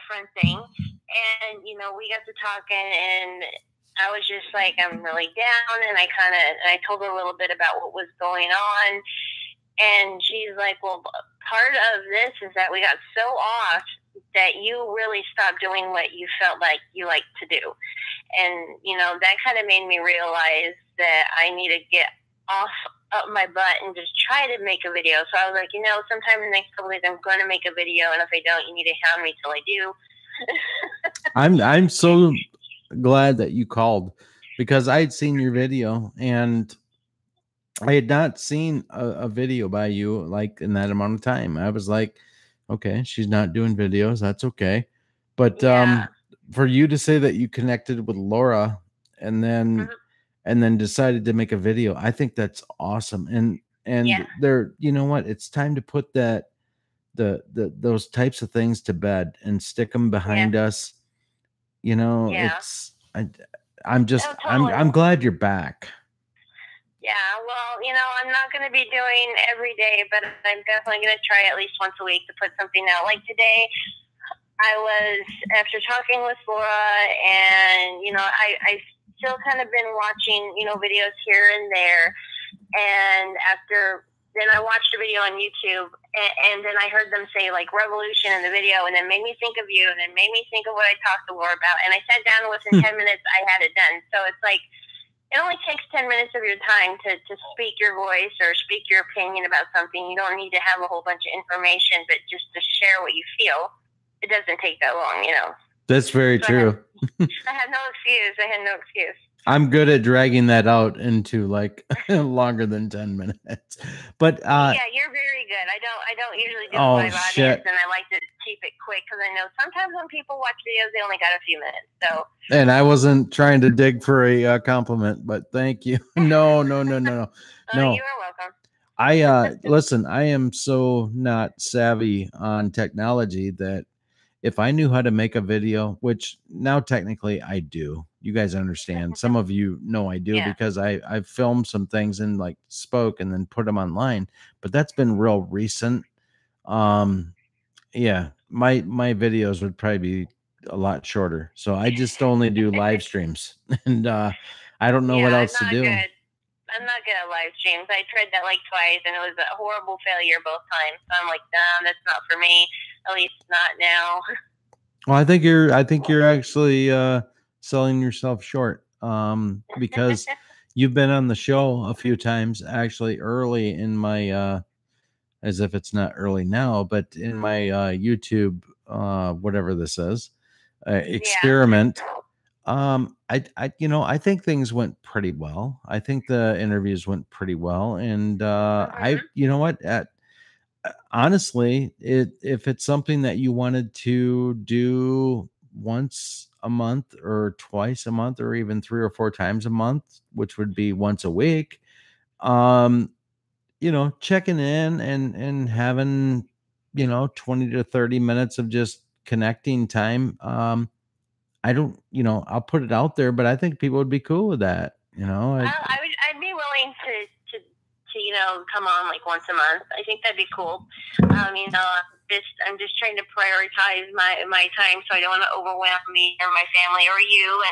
[SPEAKER 2] friend thing. And, we got to talking, and I was just like, I'm really down. And I told her a little bit about what was going on. And she's like, well, part of this is that we got so off that you really stopped doing what you felt like you like to do. And, that kind of made me realize that I need to get up my butt and just try to make a video. So I was like, sometime in the next couple of days, I'm going to make a video. And if I don't, you need to hound me till I do.
[SPEAKER 1] I'm so glad that you called, because I had seen your video, and I had not seen a video by you like in that amount of time. I was like, okay, she's not doing videos. That's okay. But for you to say that you connected with Laura and then decided to make a video, I think that's awesome. And there, you know what? It's time to put that those types of things to bed and stick them behind us. It's I'm glad you're back.
[SPEAKER 2] Yeah, well, I'm not going to be doing every day, but I'm definitely going to try at least once a week to put something out. Like today, I was, after talking with Laura, and, I still kind of been watching, videos here and there. And then I watched a video on YouTube, and then I heard them say, like, revolution in the video, and then made me think of you, and then made me think of what I talked to Laura about. And I sat down, and within 10 minutes, I had it done. So it's like, it only takes 10 minutes of your time to speak your voice or speak your opinion about something. You don't need to have a whole bunch of information, but just to share what you feel. It doesn't take that long,
[SPEAKER 1] That's very true.
[SPEAKER 2] I had no excuse.
[SPEAKER 1] I'm good at dragging that out into like longer than 10 minutes. But
[SPEAKER 2] yeah, you're very good. I don't usually do live audience, and I like to keep it quick because I know sometimes when people watch videos, they only got a few minutes. So.
[SPEAKER 1] And I wasn't trying to dig for a compliment, but thank you. No. No.
[SPEAKER 2] You are welcome.
[SPEAKER 1] Listen, I am so not savvy on technology that if I knew how to make a video, which now technically I do, you guys understand. Some of you know I do because I've filmed some things and like spoke and then put them online, but that's been real recent. Yeah, my videos would probably be a lot shorter. So I just only do live streams, and I don't know what else to do.
[SPEAKER 2] I'm not good at live streams. I tried that like twice, and it was a horrible failure both times. So I'm like, nah, that's not for me. At least not now.
[SPEAKER 1] Well, I think you're actually selling yourself short, because you've been on the show a few times, actually early in my as if it's not early now, but in my YouTube whatever this is experiment. I think things went pretty well. I think the interviews went pretty well, and honestly, if it's something that you wanted to do once a month or twice a month or even 3 or 4 times a month, which would be once a week, checking in and having 20 to 30 minutes of just connecting time, I'll put it out there, but I think people would be cool with that.
[SPEAKER 2] I'd be willing to come on like once a month. I think that'd be cool. I'm just trying to prioritize my time, so I don't want to overwhelm me or my family or you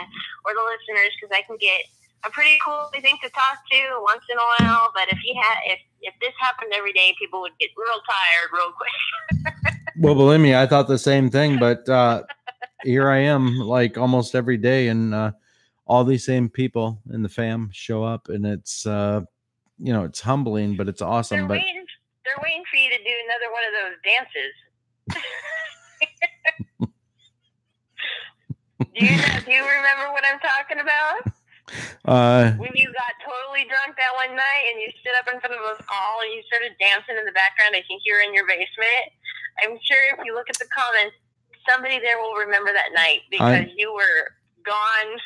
[SPEAKER 2] or the listeners, because I can get a pretty cool thing to talk to once in a while. But if this happened every day, people would get real tired real quick.
[SPEAKER 1] Well, believe me, I thought the same thing, but here I am like almost every day, and all these same people in the fam show up, and it's it's humbling, but it's awesome.
[SPEAKER 2] They're waiting for you to do another one of those dances. Do you remember what I'm talking about? When you got totally drunk that one night and you stood up in front of us all and you started dancing in the background. I think you're in your basement. I'm sure if you look at the comments, somebody there will remember that night because you were gone.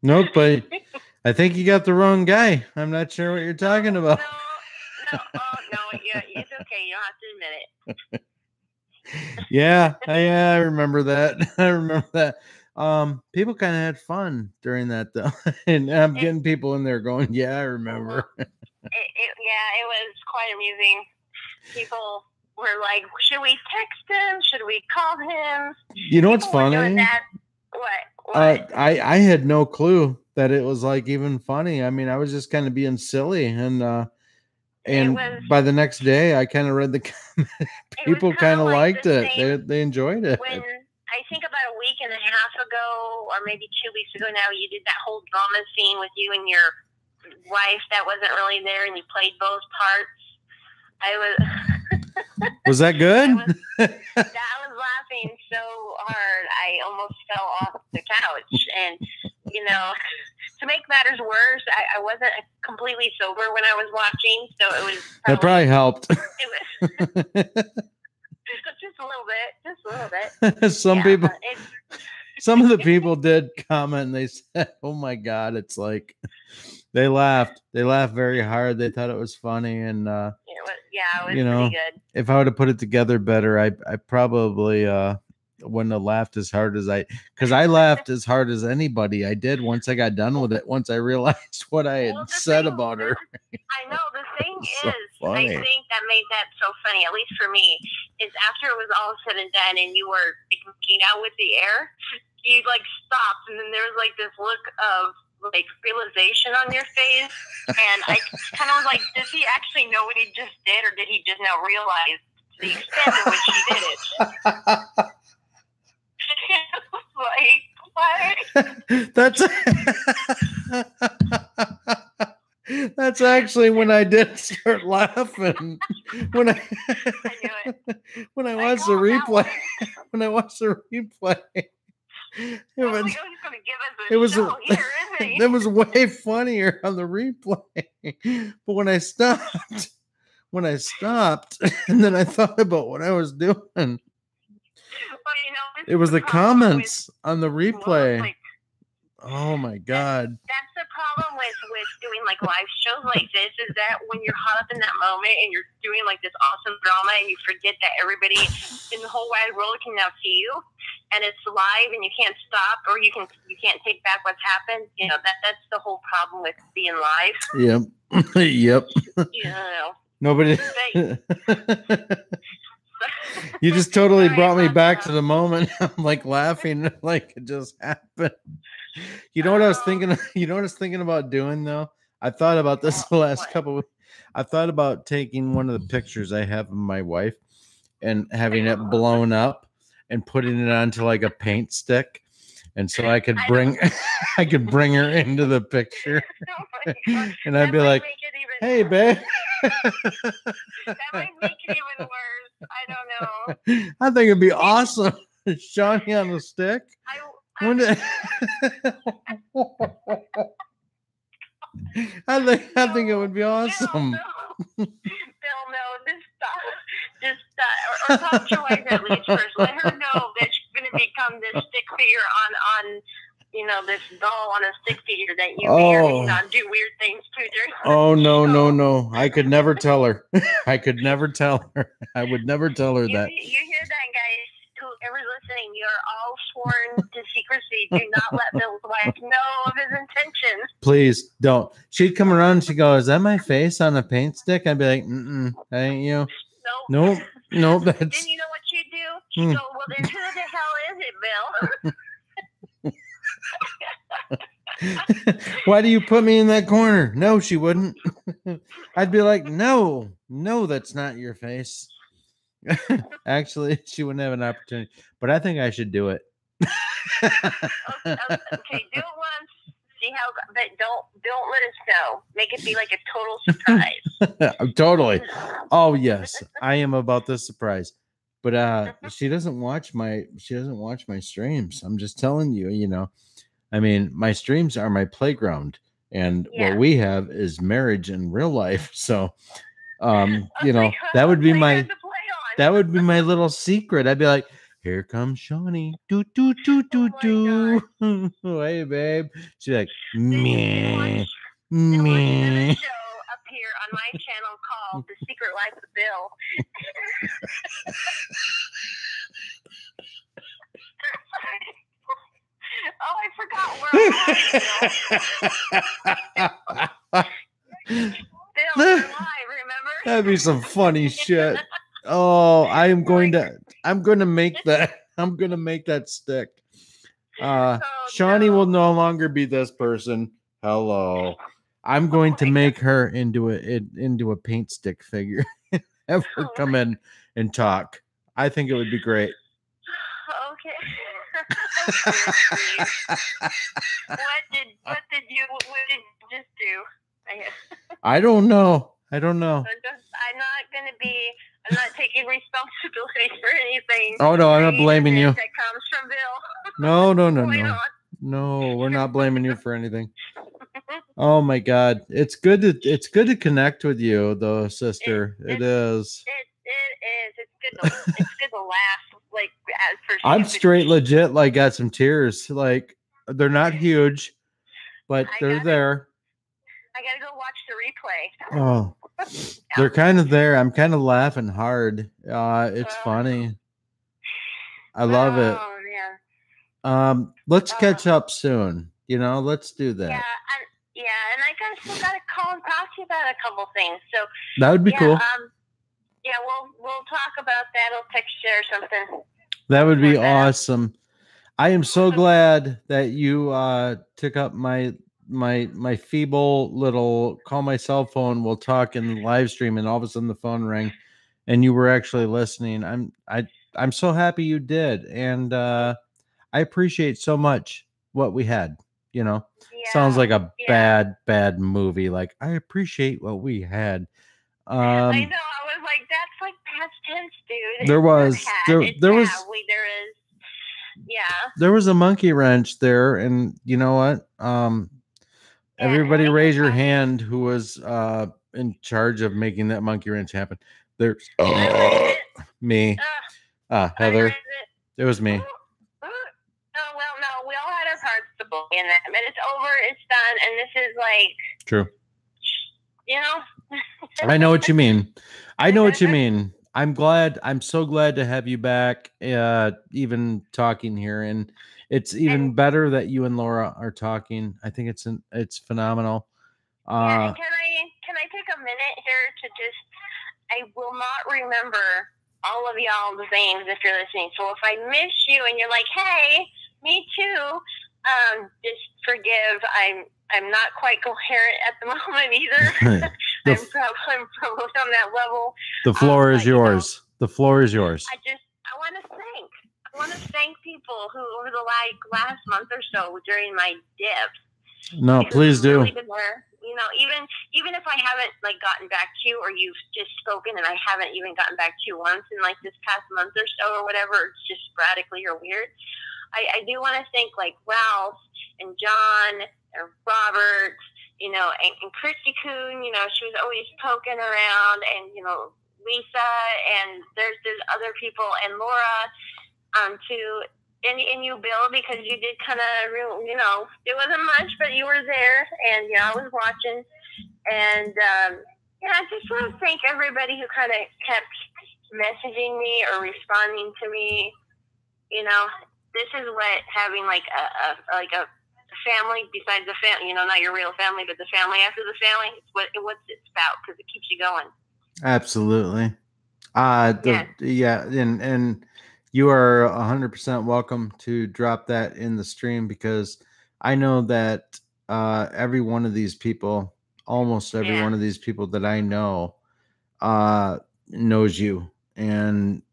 [SPEAKER 1] Nope, but I think you got the wrong guy. I'm not sure what you're talking about.
[SPEAKER 2] No, it's okay. You don't have to admit it.
[SPEAKER 1] Yeah, I remember that. I remember that. People kind of had fun during that though, and I'm getting people in there going, "Yeah, I remember."
[SPEAKER 2] It was quite amusing. People were like, "Should we text him? Should we call him?"
[SPEAKER 1] You know what's funny?
[SPEAKER 2] What?
[SPEAKER 1] I had no clue that it was like even funny. I mean, I was just kind of being silly, and by the next day, I kind of read the comments. People kind of liked it. They enjoyed it.
[SPEAKER 2] When I think about a week and a half ago, or maybe 2 weeks ago now, you did that whole drama scene with you and your wife that wasn't really there, and you played both parts.
[SPEAKER 1] Was that good?
[SPEAKER 2] I was laughing so hard I almost fell off the couch. And to make matters worse, I wasn't completely sober when I was watching, so it was
[SPEAKER 1] that probably helped.
[SPEAKER 2] It was just a little bit.
[SPEAKER 1] Some people, some of the people did comment and they said, "Oh my God," it's like they laughed very hard. They thought it was funny, and
[SPEAKER 2] it was pretty good.
[SPEAKER 1] If I would have put it together better, I probably wouldn't have laughed as hard as because I laughed as hard as anybody. I did once I got done with it. Once I realized what I had said about her.
[SPEAKER 2] I know the thing
[SPEAKER 1] So
[SPEAKER 2] is,
[SPEAKER 1] funny.
[SPEAKER 2] I think that made that so funny. At least for me, is after it was all said and done, and you were like, making out with the air, you like stopped, and then there was like this look of like realization on your face, and I kind of was like, does he actually know what he just did, or did he just now realize the extent to which he did it?
[SPEAKER 1] Like, that's actually when I did start laughing. When I
[SPEAKER 2] knew it.
[SPEAKER 1] When I watched the replay. When I watched the replay. It was,
[SPEAKER 2] he's gonna give us a show here, isn't he?
[SPEAKER 1] That was way funnier on the replay. But when I stopped, and then I thought about what I was doing.
[SPEAKER 2] Well, you know,
[SPEAKER 1] it was the comments on the replay.
[SPEAKER 2] Like,
[SPEAKER 1] oh my God.
[SPEAKER 2] That's the problem with doing like live shows like this, is that when you're caught up in that moment and you're doing like this awesome drama and you forget that everybody in the whole wide world can now see you, and it's live and you can't stop, or you can't take back what's happened. You know, that's the whole problem with being live.
[SPEAKER 1] Yep. Yep.
[SPEAKER 2] You know.
[SPEAKER 1] Nobody. You just totally brought me back to the moment. I'm like laughing like it just happened. You know what I was thinking? You know what I was thinking about doing though? I thought about this the last couple of weeks. I thought about taking one of the pictures I have of my wife and having it blown up and putting it onto like a paint stick. And so I could bring her into the picture.
[SPEAKER 2] Oh my God.
[SPEAKER 1] And I'd be like, hey, babe.
[SPEAKER 2] That might make it even worse. I don't know.
[SPEAKER 1] I think it'd be awesome. Shawnee on the stick. I think it would be awesome.
[SPEAKER 2] Bill, no, just or talk to your wife at least first. Let her know that she's going to become this stick figure on you know, this doll on a stick figure that you may or may not do weird things to during
[SPEAKER 1] no. I could never tell her. I could never tell her. I would never tell her that.
[SPEAKER 2] You hear that, guys? Whoever's listening, you're all sworn to secrecy. Do not let Bill's wife know of his intentions.
[SPEAKER 1] Please don't. She'd come around and she'd go, is that my face on a paint stick? I'd be like, that ain't you. Nope. That's...
[SPEAKER 2] Then you know what she'd do? She'd go, well, then who the hell is it, Bill?
[SPEAKER 1] Why do you put me in that corner? No, she wouldn't. I'd be like, no, that's not your face. Actually, she wouldn't have an opportunity, but I think I should do it.
[SPEAKER 2] Okay, do it once. See how, but don't let us know. Make it be like a total surprise.
[SPEAKER 1] Totally. Oh yes, I am about this surprise. But she doesn't watch my streams. I'm just telling you, you know. I mean, my streams are my playground, and what we have is marriage in real life. So, you know, that would be my little secret. I'd be like, here comes Shawnee. Do. Hey, babe. She's like, meh.
[SPEAKER 2] Show up here on my channel called The Secret Life of Bill. Oh, I forgot where Bill, we're live, remember?
[SPEAKER 1] That'd be some funny shit. Oh, I'm going to make that. I'm going to make that stick. Shawnee will no longer be this person. Hello. I'm going to make her into a paint stick figure. Have her come in and talk. I think it would be great.
[SPEAKER 2] Okay. What did you just do?
[SPEAKER 1] I don't know.
[SPEAKER 2] I'm not taking responsibility for anything.
[SPEAKER 1] Oh no, I'm not blaming you.
[SPEAKER 2] That comes from Bill.
[SPEAKER 1] No. No, we're not blaming you for anything. Oh my God, it's good to connect with you, though, sister. It is.
[SPEAKER 2] It is. It's good to laugh. Like
[SPEAKER 1] I'm straight legit. Like got some tears. Like they're not huge, but they're there.
[SPEAKER 2] I gotta go watch the replay.
[SPEAKER 1] Oh, they're kind of there. I'm kind of laughing hard. It's funny. I love it.
[SPEAKER 2] Oh yeah.
[SPEAKER 1] Let's catch up soon. Let's do that.
[SPEAKER 2] And I still gotta call and talk to you about a couple things. So
[SPEAKER 1] that would be cool.
[SPEAKER 2] Yeah, we'll talk about that. I'll text you or something.
[SPEAKER 1] That would be awesome. I am so glad that you took up my feeble little call my cell phone. We'll talk in the live stream, and all of a sudden the phone rang, and you were actually listening. I'm so happy you did, and I appreciate so much what we had. Sounds like a bad movie. Like, I appreciate what we had.
[SPEAKER 2] I know. I was like, that's like past tense, dude.
[SPEAKER 1] There was there was a monkey wrench there, and you know what? Everybody raise your hand who was in charge of making that monkey wrench happen. There's me. Heather. It was me.
[SPEAKER 2] Oh well, no, we all had our parts to play in that, but it's over, it's done, and this is like
[SPEAKER 1] true. I know what you mean. I'm so glad to have you back, even talking here, and it's even better that you and Laura are talking. I think it's phenomenal.
[SPEAKER 2] Can I take a minute here to I will not remember all of y'all's names if you're listening. So if I miss you and you're like, hey, me too, just forgive. I'm not quite coherent at the moment either. I'm probably on that level.
[SPEAKER 1] The floor is yours. The floor is yours.
[SPEAKER 2] I want to thank people who over the last month or so during my dips.
[SPEAKER 1] No, please do.
[SPEAKER 2] Really been there. Even if I haven't gotten back to you, or you've just spoken and I haven't even gotten back to you once in this past month or so or whatever, it's just sporadically or weird. I do want to thank Ralph and John and Robert, and Christy Kuhn, she was always poking around, and, Lisa, and there's other people, and Laura, too, and you, Bill, because you did kind of, it wasn't much, but you were there, and, I was watching, and, I just want to thank everybody who kind of kept messaging me or responding to me. This is what having a family besides the family, not your real family, but the family after the family. It's what it's about, because it keeps you going.
[SPEAKER 1] Absolutely. And you are 100% welcome to drop that in the stream, because I know that every one of these people, almost every one of these people that I know, knows you, and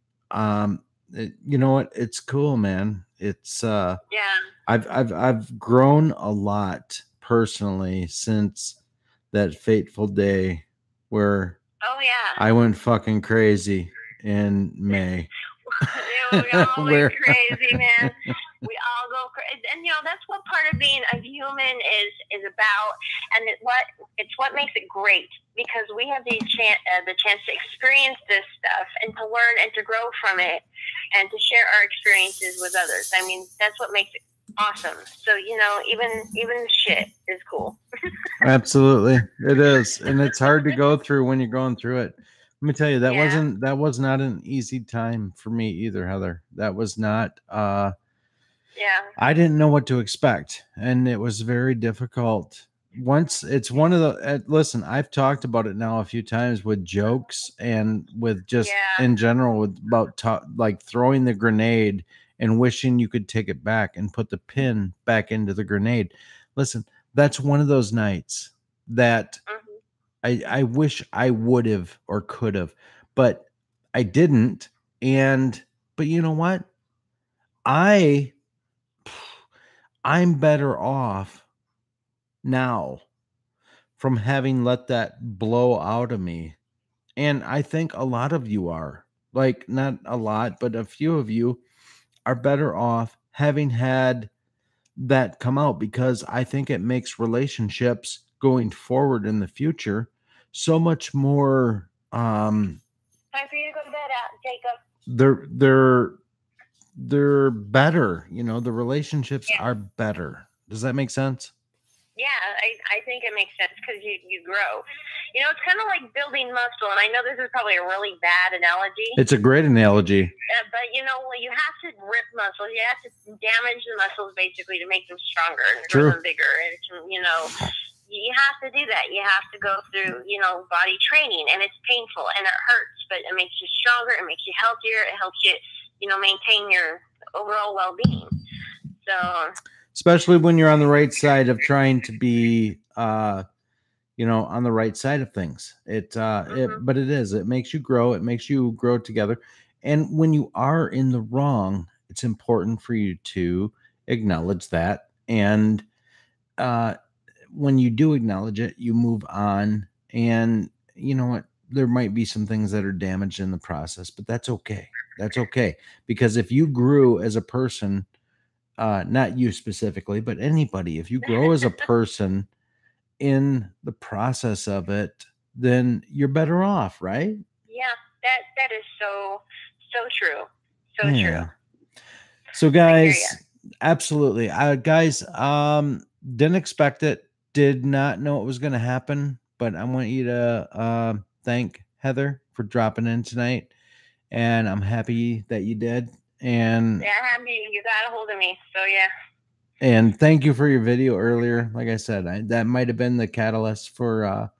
[SPEAKER 1] you know what? It's cool, man. It's I've grown a lot personally since that fateful day where I went fucking crazy in May.
[SPEAKER 2] We all went crazy, man. We all go crazy, and that's what part of being a human is about, and it's what makes it great, because we have the chance to experience this stuff and to learn and to grow from it and to share our experiences with others. I mean, that's what makes it awesome. So even shit is cool.
[SPEAKER 1] Absolutely, it is, and it's hard to go through when you're going through it. Let me tell you, that was not an easy time for me either, Heather. That was not. I didn't know what to expect, and it was very difficult. Once it's one of the listen, I've talked about it now a few times with jokes and with just in general with about throwing the grenade and wishing you could take it back and put the pin back into the grenade. Listen, that's one of those nights that I wish I would have or could have, but I didn't. But you know what? I'm better off now from having let that blow out of me. And I think a lot of you are, not a lot, but a few of you are better off having had that come out, because I think it makes relationships going forward in the future so much more
[SPEAKER 2] time for you to go to bed, Jacob.
[SPEAKER 1] They're better, the relationships are better. Does that make sense?
[SPEAKER 2] Yeah, I think it makes sense because you grow. You know, it's kind of like building muscle, and I know this is probably a really bad analogy.
[SPEAKER 1] It's a great analogy.
[SPEAKER 2] But you know, you have to rip muscles. You have to damage the muscles basically to make them stronger and
[SPEAKER 1] True.
[SPEAKER 2] grow them bigger. And you know, you have to do that. You have to go through, you know, body training, and it's painful and it hurts, but it makes you stronger. It makes you healthier. It helps you, you know, maintain your overall well-being. So.
[SPEAKER 1] Especially when you're on the right side of trying to be, you know, on the right side of things. But it makes you grow. It makes you grow together. And when you are in the wrong, it's important for you to acknowledge that. And when you do acknowledge it, you move on. And you know what? There might be some things that are damaged in the process, but that's okay. That's okay. Because if you grew as a person, not you specifically, but anybody, if you grow as a person in the process of it, then you're better off, right?
[SPEAKER 2] Yeah, that is so true. So true.
[SPEAKER 1] So guys, absolutely. Guys, didn't expect it, did not know it was going to happen, but I want you to thank Heather for dropping in tonight, and I'm happy that you did. And
[SPEAKER 2] yeah, happy you got a hold of me. So yeah.
[SPEAKER 1] And thank you for your video earlier. Like I said, that might have been the catalyst for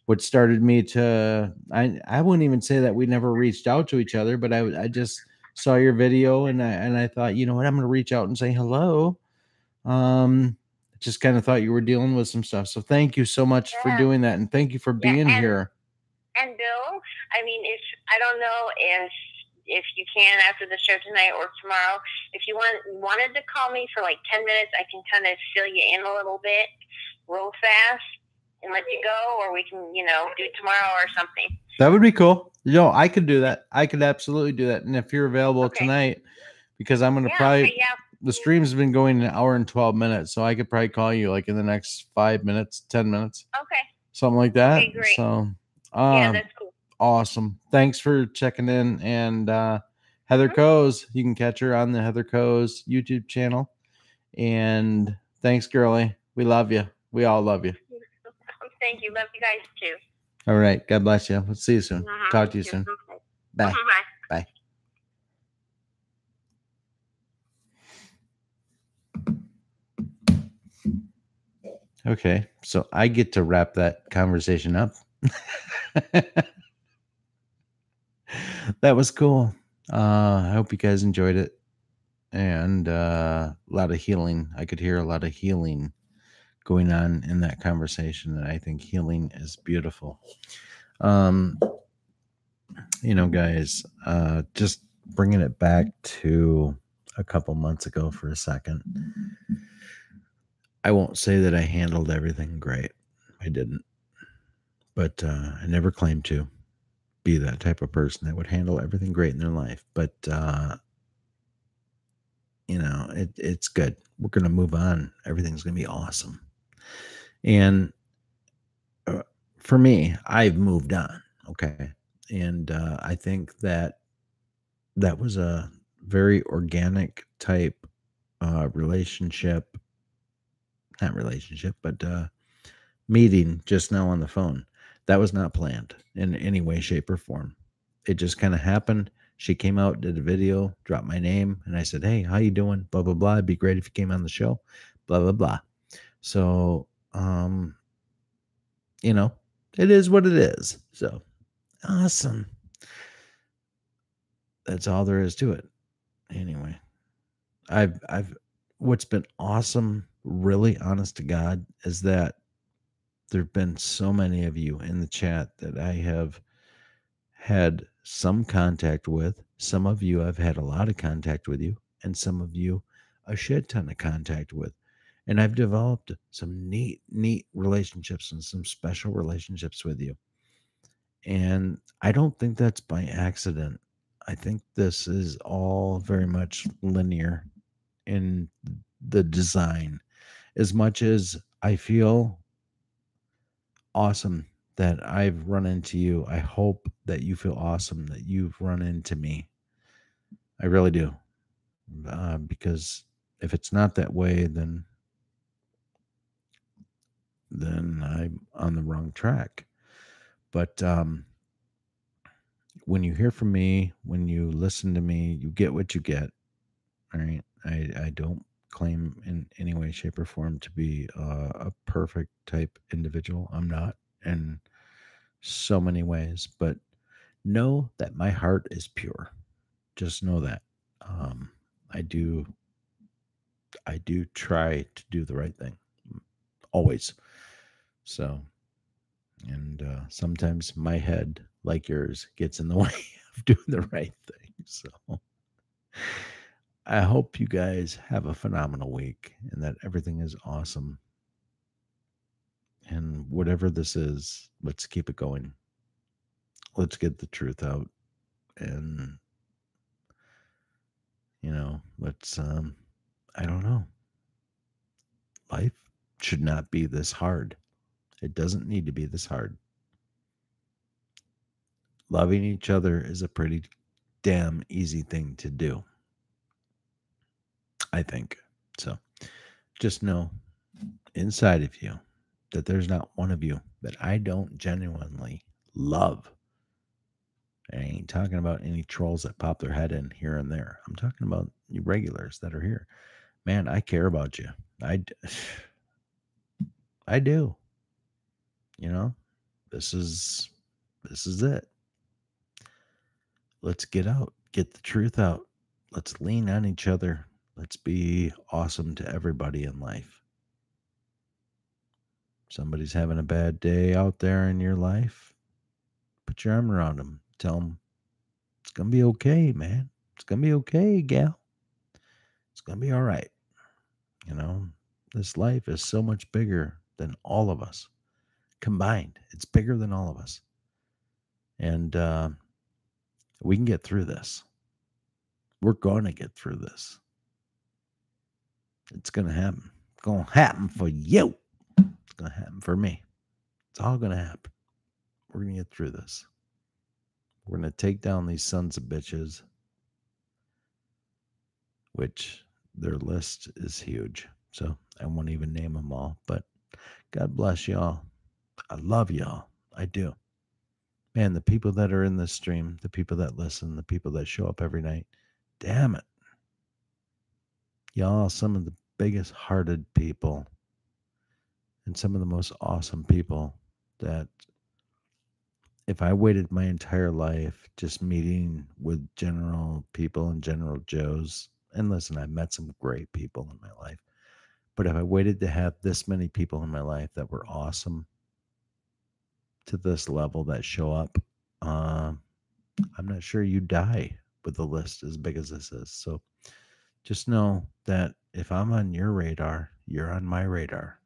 [SPEAKER 1] what started me to. I wouldn't even say that we never reached out to each other, but I just saw your video and I thought, you know what, I'm going to reach out and say hello. Just kind of thought you were dealing with some stuff. So thank you so much for doing that, and thank you for being here.
[SPEAKER 2] And Bill, I mean, I don't know if you can after the show tonight or tomorrow, if you wanted to call me for like 10 minutes, I can kind of fill you in a little bit real fast and let you go, or we can, you know, do it tomorrow or something.
[SPEAKER 1] That would be cool. You know, I could do that. I could absolutely do that. And if you're available tonight, because I'm going to the stream's been going an hour and 12 minutes. So I could probably call you like in the next 5 minutes, 10 minutes.
[SPEAKER 2] Okay.
[SPEAKER 1] Something like that.
[SPEAKER 2] Okay, great.
[SPEAKER 1] So,
[SPEAKER 2] yeah, that's cool.
[SPEAKER 1] Awesome. Thanks for checking in. And Heather Coes, you can catch her on the Heather Coes YouTube channel. And thanks, girlie. We love you. We all love you.
[SPEAKER 2] Thank you. Love you guys too.
[SPEAKER 1] All right. God bless you. We'll see you soon. Talk to you soon. Bye.
[SPEAKER 2] Bye.
[SPEAKER 1] Okay. So I get to wrap that conversation up. That was cool. I hope you guys enjoyed it. And a lot of healing. I could hear a lot of healing going on in that conversation. And I think healing is beautiful. You know, guys, just bringing it back to a couple months ago for a second. I won't say that I handled everything great. I didn't. But I never claimed to be that type of person that would handle everything great in their life. But, you know, it's good. We're going to move on. Everything's going to be awesome. And for me, I've moved on. Okay. And I think that was a very organic type relationship. Not relationship, but meeting just now on the phone. That was not planned in any way, shape, or form. It just kind of happened. She came out, did a video, dropped my name, and I said, hey, how you doing? Blah, blah, blah. It'd be great if you came on the show. Blah, blah, blah. So, you know, it is what it is. So, awesome. That's all there is to it. Anyway, what's been awesome, really honest to God, is that there've been so many of you in the chat that I have had some contact with. Some of you I've had a lot of contact with you, and some of you a shit ton of contact with. And I've developed some neat relationships and some special relationships with you. And I don't think that's by accident. I think this is all very much linear in the design. As much as I feel awesome that I've run into you, I hope that you feel awesome that you've run into me. I really do. Because if it's not that way, then then I'm on the wrong track. But when you hear from me, when you listen to me, you get what you get. All right. I don't claim in any way, shape, or form to be a perfect type individual. I'm not in so many ways, but know that my heart is pure. Just know that. Um, I do try to do the right thing always. So, and sometimes my head, like yours, gets in the way of doing the right thing. So, I hope you guys have a phenomenal week and that everything is awesome. And whatever this is, let's keep it going. Let's get the truth out. And, let's, I don't know. Life should not be this hard. It doesn't need to be this hard. Loving each other is a pretty damn easy thing to do, I think. So just know inside of you that there's not one of you that I don't genuinely love. I ain't talking about any trolls that pop their head in here and there. I'm talking about you regulars that are here. Man, I care about you. I do. You know, this is it. Let's get out, get the truth out. Let's lean on each other. Let's be awesome to everybody in life. Somebody's having a bad day out there in your life, put your arm around them. Tell them it's going to be okay, man. It's going to be okay, gal. It's going to be all right. This life is so much bigger than all of us combined. It's bigger than all of us. And we can get through this. We're going to get through this. It's going to happen. It's going to happen for you. It's going to happen for me. It's all going to happen. We're going to get through this. We're going to take down these sons of bitches, which their list is huge. So I won't even name them all, but God bless y'all. I love y'all. I do. Man, the people that are in this stream, the people that listen, the people that show up every night, damn it. Y'all, some of the biggest hearted people and some of the most awesome people that if I waited my entire life just meeting with general people and general Joes, and listen, I've met some great people in my life, but if I waited to have this many people in my life that were awesome to this level that show up, I'm not sure you die with a list as big as this is. So just know that if I'm on your radar, you're on my radar,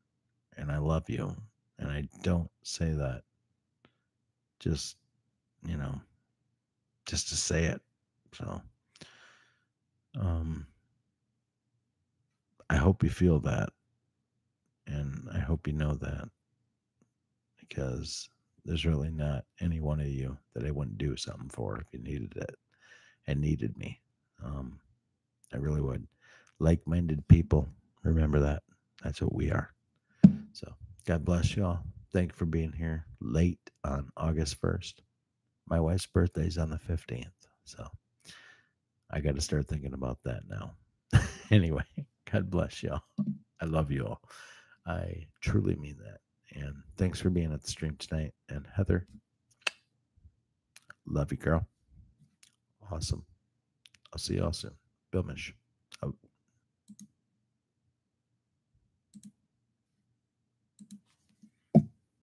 [SPEAKER 1] and I love you. And I don't say that just, just to say it. So, I hope you feel that. And I hope you know that because there's really not any one of you that I wouldn't do something for if you needed it and needed me. I really would. Like-minded people, remember that. That's what we are. So, God bless y'all. Thank you for being here late on August 1st. My wife's birthday is on the 15th. So, I got to start thinking about that now. Anyway, God bless y'all. I love you all. I truly mean that. And thanks for being at the stream tonight. And Heather, love you, girl. Awesome. I'll see y'all soon. Bill Mish.